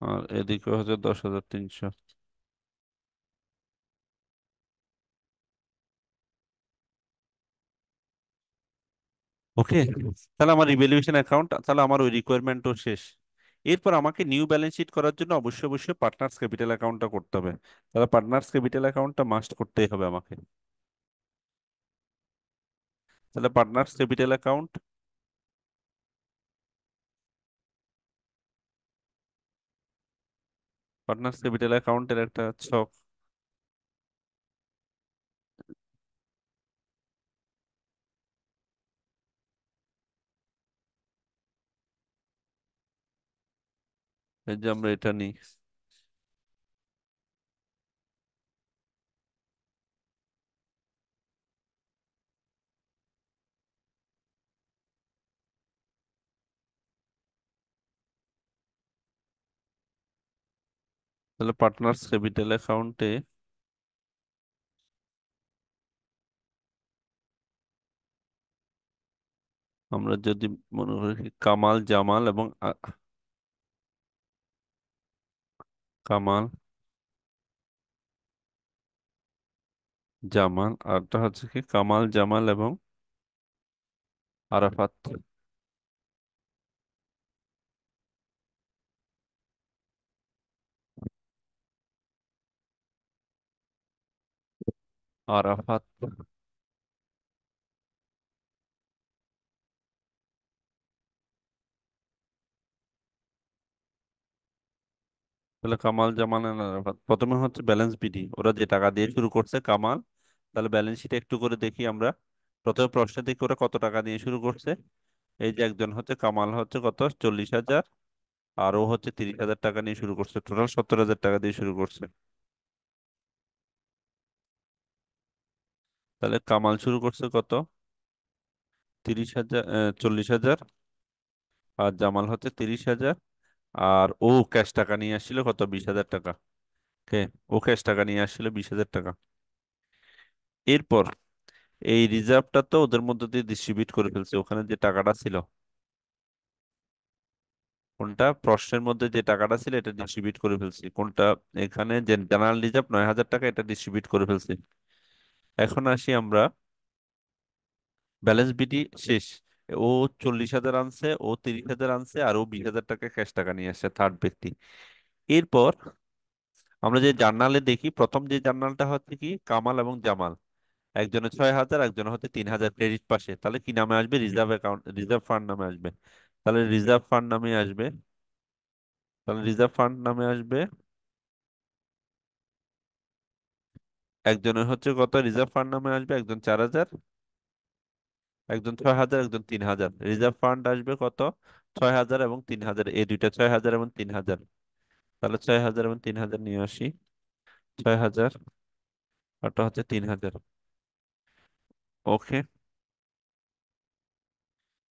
আর এদিকে হচ্ছে 10,300। ওকে, তাহলে আমার রিভ্যালুয়েশন অ্যাকাউন্ট, তাহলে আমার ওই রিকোয়ারমেন্টও শেষ। এরপর আমাকে নিউ ব্যালেন্স শিট করার জন্য অবশ্যই অবশ্যই পার্টনার্স ক্যাপিটাল অ্যাকাউন্টটা করতে হবে। তাহলে পার্টনার্স ক্যাপিটাল অ্যাকাউন্টটা মাস্ট করতেই হবে আমাকে। তাহলে partners capital account, partners capital অ্যাকাউন্টের একটা ছক। এই যে আমরা এটা নিই। তাহলে পার্টনার্স ক্যাপিটাল অ্যাকাউন্টে আমরা যদি মনে করি কামাল, জামাল এবং কামাল, জামাল, আরটা হচ্ছে কি কামাল, জামাল এবং আরাফাত। আরাফাত, তাহলে কামাল, জামাল and আরাফাত প্রথমে হচ্ছে ব্যালেন্স বিডি, ওরা যে টাকা দিয়ে শুরু করছে কামাল। তাহলে ব্যালেন্স শিটে একটু করে দেখি আমরা। প্রথমে প্রশ্নে দেখি ওরা কত টাকা দিয়ে শুরু করছে। এই যে একজন হচ্ছে কামাল হচ্ছে কত, 40,000। আর ও হচ্ছে 30,000 টাকা নিয়ে শুরু করছে, টোটাল 70,000 টাকা দিয়ে শুরু করছে। তাহলে কামাল শুরু করছে কত, 30,000, 40,000। আর জামাল হচ্ছে 30,000। আর ও ক্যাশ টাকা নিয়ে আসছিল কত, 20,000 টাকা। ওকে, ও ক্যাশ টাকা নিয়ে আসছিল 20,000 টাকা। এরপর এই রিজার্ভটা তো ওদের মধ্যে দিয়ে ডিস্ট্রিবিউট করে ফেলছে, ওখানে যে টাকাটা ছিল, কোনটা প্রশ্নের মধ্যে যে টাকাটা ছিল এটা ডিস্ট্রিবিউট করে ফেলছি, কোনটা এখানে যে জেনারেল রিজার্ভ 9,000 টাকা, এটা ডিস্ট্রিবিউট করে ফেলছি। এখন আসি আমরা, ব্যালেন্স বিটি শেষ। ও 40,000 আনছে, ও 30,000 আনছে, আর ও 20,000 টাকা ক্যাশ টাকা নিয়ে আসছে, থার্ড ব্যক্তি। এরপর আমরা যে জার্নালে দেখি, প্রথম যে জার্নালটা হচ্ছে কি কামাল এবং জামাল, একজনের 6,000, একজনের হচ্ছে 3,000 ক্রেডিট পাশে, তাহলে কি নামে আসবে, রিজার্ভ অ্যাকাউন্ট, রিজার্ভ ফান্ড নামে আসবে। তাহলে রিজার্ভ ফান্ড নামে আসবে। তাহলে রিজার্ভ ফান্ড নামে আসবে। একজনের হচ্ছে কত, রিজার্ভ ফান্ড নামে আসবে একজন 4,000, একজন 6,000, একজন 3,000। রিজার্ভ ফান্ড আসবে কত, 6,000 এবং 3,000, এই দুইটা 6,000 এবং 3,000। তাহলে 6,000 এবং 3,000 নিয়ে আসি। 6,000, ওটা হচ্ছে 3,000। ওকে,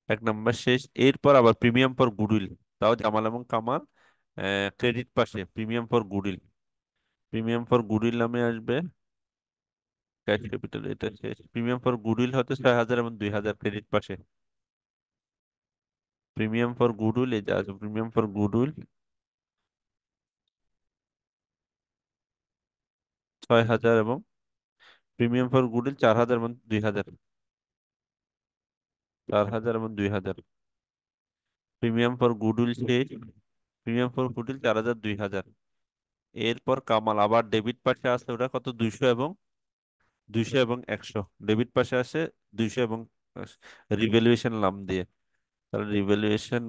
এক নাম্বার শেষ। এরপর আবার প্রিমিয়াম ফর গুডউইল, তাও জামাল এবং কামাল ক্রেডিট পাশে, premium for goodwill, premium for goodwill নামে আসবে। ক্যাশ ক্যাপিটাল এটা শেষ। প্রিমিয়াম ফর গুডউইল হচ্ছে 6,000 এবং 2,000 ক্রেডিট পাশে। প্রিমিয়াম ফর গুডউইল এই যে আছে, প্রিমিয়াম ফর গুডউইল 6,000 এবং প্রিমিয়াম ফর গুডউইল 4,000 এবং 2,000। 4,000 এবং 2,000। প্রিমিয়াম ফর গুডউইল শেষ। Premium for goodwill 4,000, 2,000। এরপর কামাল আবার ডেবিট পাশে আছে, ওটা কত, 200 এবং 100। ডেবিট পাশে আসে 200 এবং রিভ্যালুয়েশন নাম দিয়ে। তাহলে রিভ্যালুয়েশন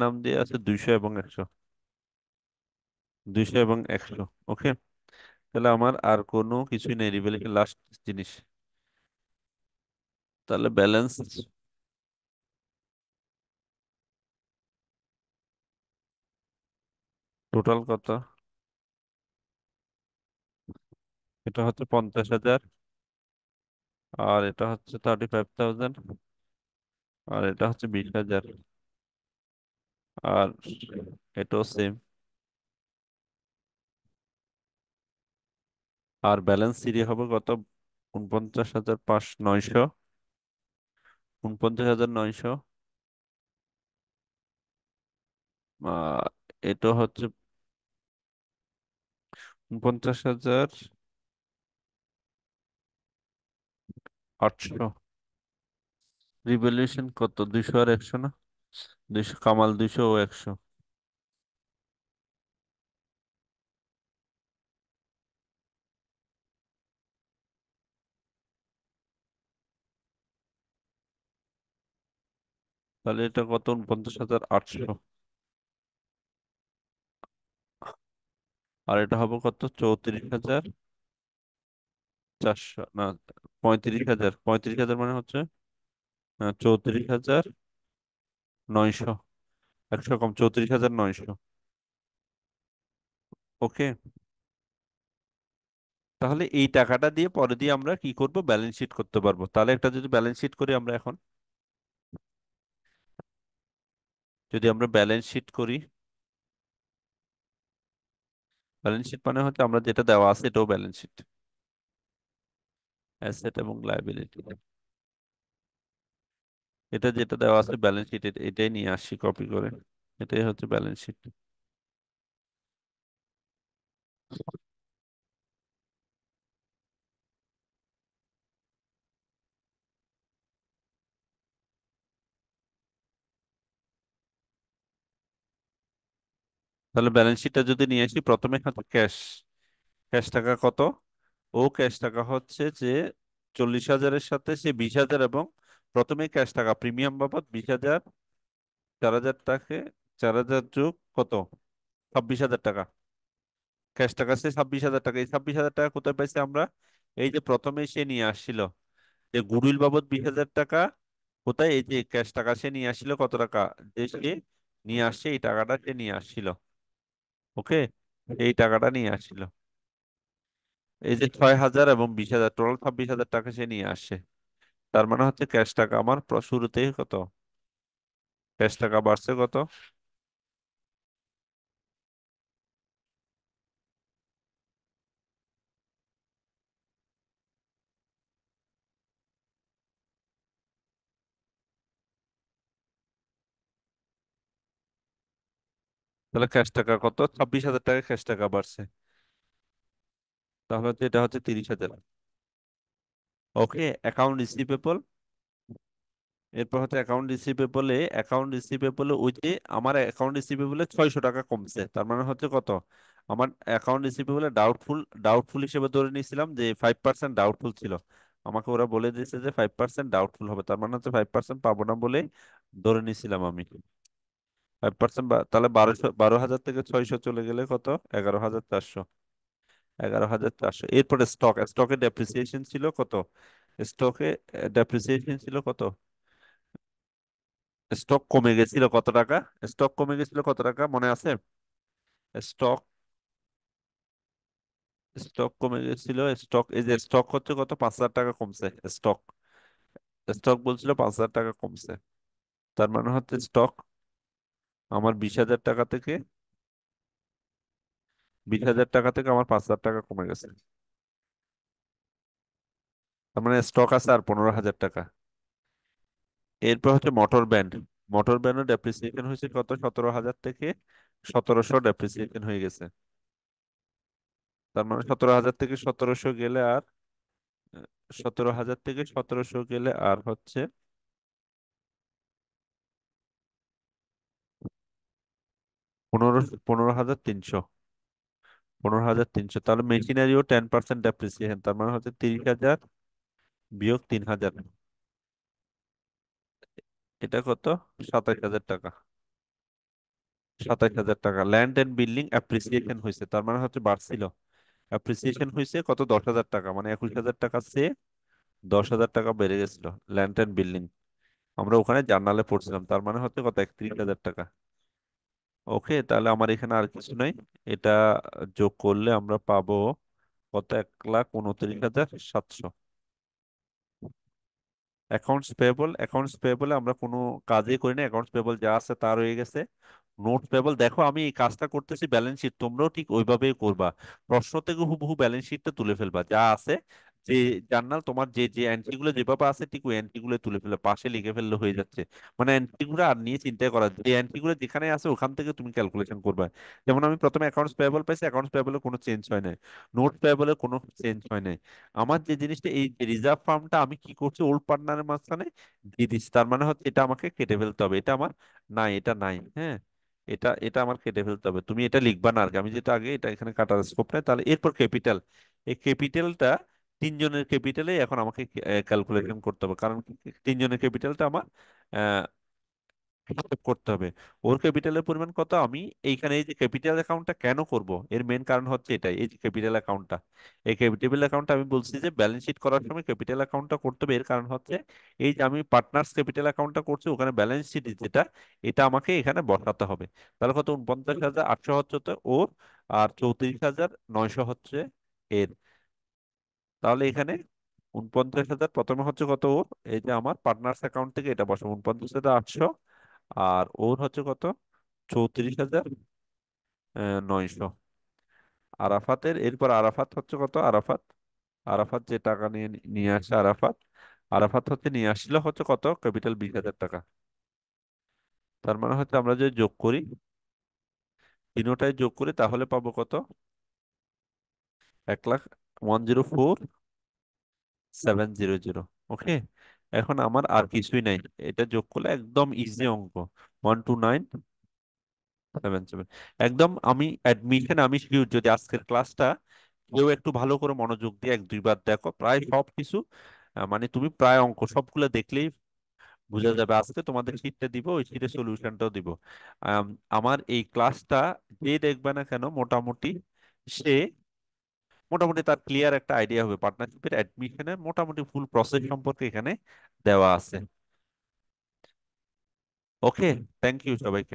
নাম দিয়ে আছে 200 এবং 100। 200 এবং 100। ওকে, তাহলে আমার আর কোনো কিছুই নেই, রিভ্যালুয়েশন লাস্ট জিনিস। তাহলে ব্যালেন্স টোটাল কত, এটা হচ্ছে 50,000, আর এটা হচ্ছে 35,000, আর এটা হচ্ছে 20,000, আর এটাও সেম। আর ব্যালেন্স সিডি হবে কত? 49,900, 49,900। আহ, এটা হচ্ছে 49,800। রিভ্যালুয়েশন কত? 200 আর 100 না? 200 কামাল, 200 ও 100। তাহলে এটা কত? 49,800। আর এটা হবে কত? 34,400 না, 35,000। 35,000 মানে হচ্ছে 34,900। 100 কম, 34,900। ওকে। তাহলে এই টাকাটা দিয়ে পরে দিয়ে আমরা কি করব? ব্যালেন্স শিট করতে পারবো। তাহলে একটা যদি ব্যালেন্স শিট করি আমরা এখন, যদি আমরা ব্যালেন্স শিট করি, ব্যালেন্স শিট মানে হচ্ছে আমরা যেটা দেওয়া আছে এটাও ব্যালেন্স শিট, অ্যাসেট এবং লায়াবিলিটি। এটা যেটা দেওয়া আছে ব্যালেন্স শিট, এটাই নিয়ে আসি কপি করে। এটাই হচ্ছে ব্যালেন্স শিট। তাহলে ব্যালেন্স শিটটা যদি নিয়ে আসি, প্রথমে হচ্ছে ক্যাশ। ক্যাশ টাকা কত? ও ক্যাশ টাকা হচ্ছে যে 40,000-এর সাথে সে 20,000, এবং প্রথমে ক্যাশ টাকা প্রিমিয়াম বাবদ 20,000, 4,000 টাকা, 4,000 যোগ কত? 26,000 টাকা। ক্যাশ টাকা সে 26,000 টাকা। এই 26,000 টাকা কোথায় পাইছে আমরা? এই যে প্রথমে সে নিয়ে আসছিল যে গুডউইল বাবদ 20,000 টাকা, কোথায়? এই যে ক্যাশ টাকা সে নিয়ে আসছিল কত টাকা, যে সে নিয়ে আসছে এই টাকাটা সে নিয়ে আসছিল। ওকে, এই টাকাটা নিয়ে আসছিল। এই যে 6,000 এবং 20,000, টোটাল 26,000 টাকা সে নিয়ে আসছে। তার মানে হচ্ছে ক্যাশ টাকা আমার শুরুতেই কত? ক্যাশ টাকা বাড়ছে কত? তাহলে ক্যাশ টাকা কত? 26,000 টাকা ক্যাশ টাকা বাড়ছে। তাহলে হচ্ছে এটা হচ্ছে 30,000। ওকে, অ্যাকাউন্ট রিসিভেবল। এরপর হচ্ছে অ্যাকাউন্ট রিসিভেবলে, অ্যাকাউন্ট রিসিভেবলে ওই যে আমার অ্যাকাউন্ট রিসিভেবলে 600 টাকা কমছে। তার মানে হচ্ছে কত? আমার অ্যাকাউন্ট রিসিভেবলে ডাউটফুল, ডাউটফুল হিসেবে ধরে নিয়েছিলাম যে 5% ডাউটফুল ছিল। আমাকে ওরা বলে দিয়েছে যে 5% ডাউটফুল হবে, তার মানে হচ্ছে 5% পাবো না বলে ধরে নিয়েছিলাম আমি। 5%, তাহলে 12,000 থেকে 600 চলে গেলে কত? 11,400। 11,400। এরপরে স্টক, স্টকে ডেপ্রিসিয়েশন ছিল কত? স্টকে ডেপ্রিসিয়েশন ছিল কত? স্টক কমে গেছিল কত টাকা? স্টক কমে গেছিল কত টাকা মনে আছে? স্টক, স্টক কমে গেছিল। স্টক, এই যে স্টক হচ্ছে কত? 5,000 টাকা কমছে স্টক। স্টক বলছিল 5,000 টাকা কমছে। তার মানে হচ্ছে স্টক আমার 20,000 টাকা থেকে, 20,000 টাকা থেকে আমার 5,000 টাকা কমে গেছে। তার মানে স্টক আছে আর 15,000 টাকা। এরপর হচ্ছে মোটর ব্যান্ড। মোটর ব্যান্ডের ডেপ্রিসিয়েশন হয়েছে কত? 17,000 থেকে 1,700 ডেপ্রিসিয়েশন হয়ে গেছে। তার মানে 17,000 থেকে 1,700 গেলে আর, 17,000 থেকে 1,700 গেলে আর হচ্ছে 15,300। 15,300। তাহলে মেশিনারিও 10% ডেপ্রিসিয়েশন, তার মানে হচ্ছে 30,000 বিয়োগ 3,000। এটা কত? 27,000 টাকা। 27,000 টাকা। ল্যান্ড এন্ড বিল্ডিং অ্যাপ্রিসিয়েশন হয়েছে, তার মানে হচ্ছে বাড়ছিল। অ্যাপ্রিসিয়েশন হয়েছে কত? 10,000 টাকা, মানে 21,000 টাকা সে 10,000 টাকা বেড়ে গেছিল ল্যান্ড এন্ড বিল্ডিং। আমরা ওখানে জার্নালে পড়ছিলাম। তার মানে হচ্ছে কত? 31,000 টাকা। ওকে, তাহলে আমার এখানে আর কিছু নাই। এটা যোগ করলে আমরা পাবো কত? 1,29,700। অ্যাকাউন্টস পেয়েবল আমরা কোনো কাজই করি না, অ্যাকাউন্টস পেয়েবল যা আছে তা রয়ে গেছে। নোটস পেয়েবল, দেখো আমি এই কাজটা করতেছি ব্যালেন্স শিট, তোমরাও ঠিক ওইভাবেই করবা। প্রশ্ন থেকে হুবহু ব্যালেন্স শিটটা তুলে ফেলবা যা আছে, যে জার্নাল তোমার যে যে এন্ট্রি গুলো যেভাবে আছে ঠিক ওই এন্ট্রি গুলো তুলে ফেলে পাশে লিখে ফেললে হয়ে যাচ্ছে। মানে এন্ট্রি গুলো আর নিয়ে চিন্তা করা, যে এন্ট্রি গুলো যেখানে আছে ওখান থেকে তুমি ক্যালকুলেশন করবা। যেমন আমি প্রথমে অ্যাকাউন্টস পেয়েবল পাইছি, অ্যাকাউন্টস পেয়েবলে কোনো চেঞ্জ হয় নাই, নোট পেয়েবলে কোনো চেঞ্জ হয় নাই। আমার যে জিনিসটা এই রিজার্ভ ফার্মটা আমি কি করছি ওল্ড পার্টনারের মাঝখানে দিয়ে দিচ্ছি, তার মানে হচ্ছে এটা আমাকে কেটে ফেলতে হবে, এটা আমার নাই, এটা নাই, হ্যাঁ। এটা এটা আমার কেটে ফেলতে হবে, তুমি এটা লিখবা না আর কি। আমি যেটা আগে এটা এখানে কাটার স্কোপ নেই। তাহলে এরপর ক্যাপিটাল, এই ক্যাপিটালটা তিনজনের ক্যাপিটালে এখন আমাকে ক্যালকুলেশন করতে হবে, কারণ তিনজনের ক্যাপিটালটা আমার হিসাব করতে হবে। ওর ক্যাপিটালের পরিমাণ কত, আমি এইখানে এই যে ক্যাপিটাল অ্যাকাউন্টটা কেন করব, এর মেন কারণ হচ্ছে এটাই, এই যে ক্যাপিটাল অ্যাকাউন্টটা, এই ক্যাপিটাল অ্যাকাউন্টটা আমি বলছি যে ব্যালেন্স শিট করার সময় ক্যাপিটাল অ্যাকাউন্টটা করতে হবে। এর কারণ হচ্ছে এই যে আমি পার্টনার্স ক্যাপিটাল অ্যাকাউন্টটা করছি, ওখানে ব্যালেন্স শিট যেটা, এটা আমাকে এখানে বসাতে হবে। তাহলে কত, 49,800 হচ্ছে তো ওর, আর 34,900 হচ্ছে এর। তাহলে এখানে 49,000 প্রথমে হচ্ছে কত ওর, এই যে আমার পার্টনার্স অ্যাকাউন্ট থেকে এটা বসাবো 49,800, আর ওর হচ্ছে কত, 34,900। আরাফাতের এরপর আরাফাত হচ্ছে কত, আরাফাত, আরাফাত যে টাকা নিয়ে নিয়ে আসে আরাফাত, আরাফাত হচ্ছে নিয়ে আসছিল হচ্ছে কত, ক্যাপিটাল 20,000 টাকা। তার মানে হচ্ছে আমরা যদি যোগ করি, তিনোটাই যোগ করি তাহলে পাবো কত, 1,01,04,700। ওকে, এখন আমার আর কিছুই নাই, এটা যোগ করলে একদম ইজি অঙ্ক, 129,770। একদম আমি অ্যাডমিশন আমি শিওর, যদি আজকের ক্লাসটা কেউ একটু ভালো করে মনোযোগ দিয়ে এক দুইবার দেখো, প্রায় সব কিছু মানে তুমি প্রায় অঙ্ক সবগুলো দেখলেই বোঝা যাবে। আজকে তোমাদের শীটটা দিব, ওই শীটের সলিউশনটাও দিব। আম, আমার এই ক্লাসটা যে দেখবে না কেন মোটামুটি সে মোটামুটি তার ক্লিয়ার একটা আইডিয়া হবে, পার্টনারশিপের অ্যাডমিশনের মোটামুটি ফুল প্রসেস সম্পর্কে এখানে দেওয়া আছে। ওকে, থ্যাংক ইউ সবাইকে।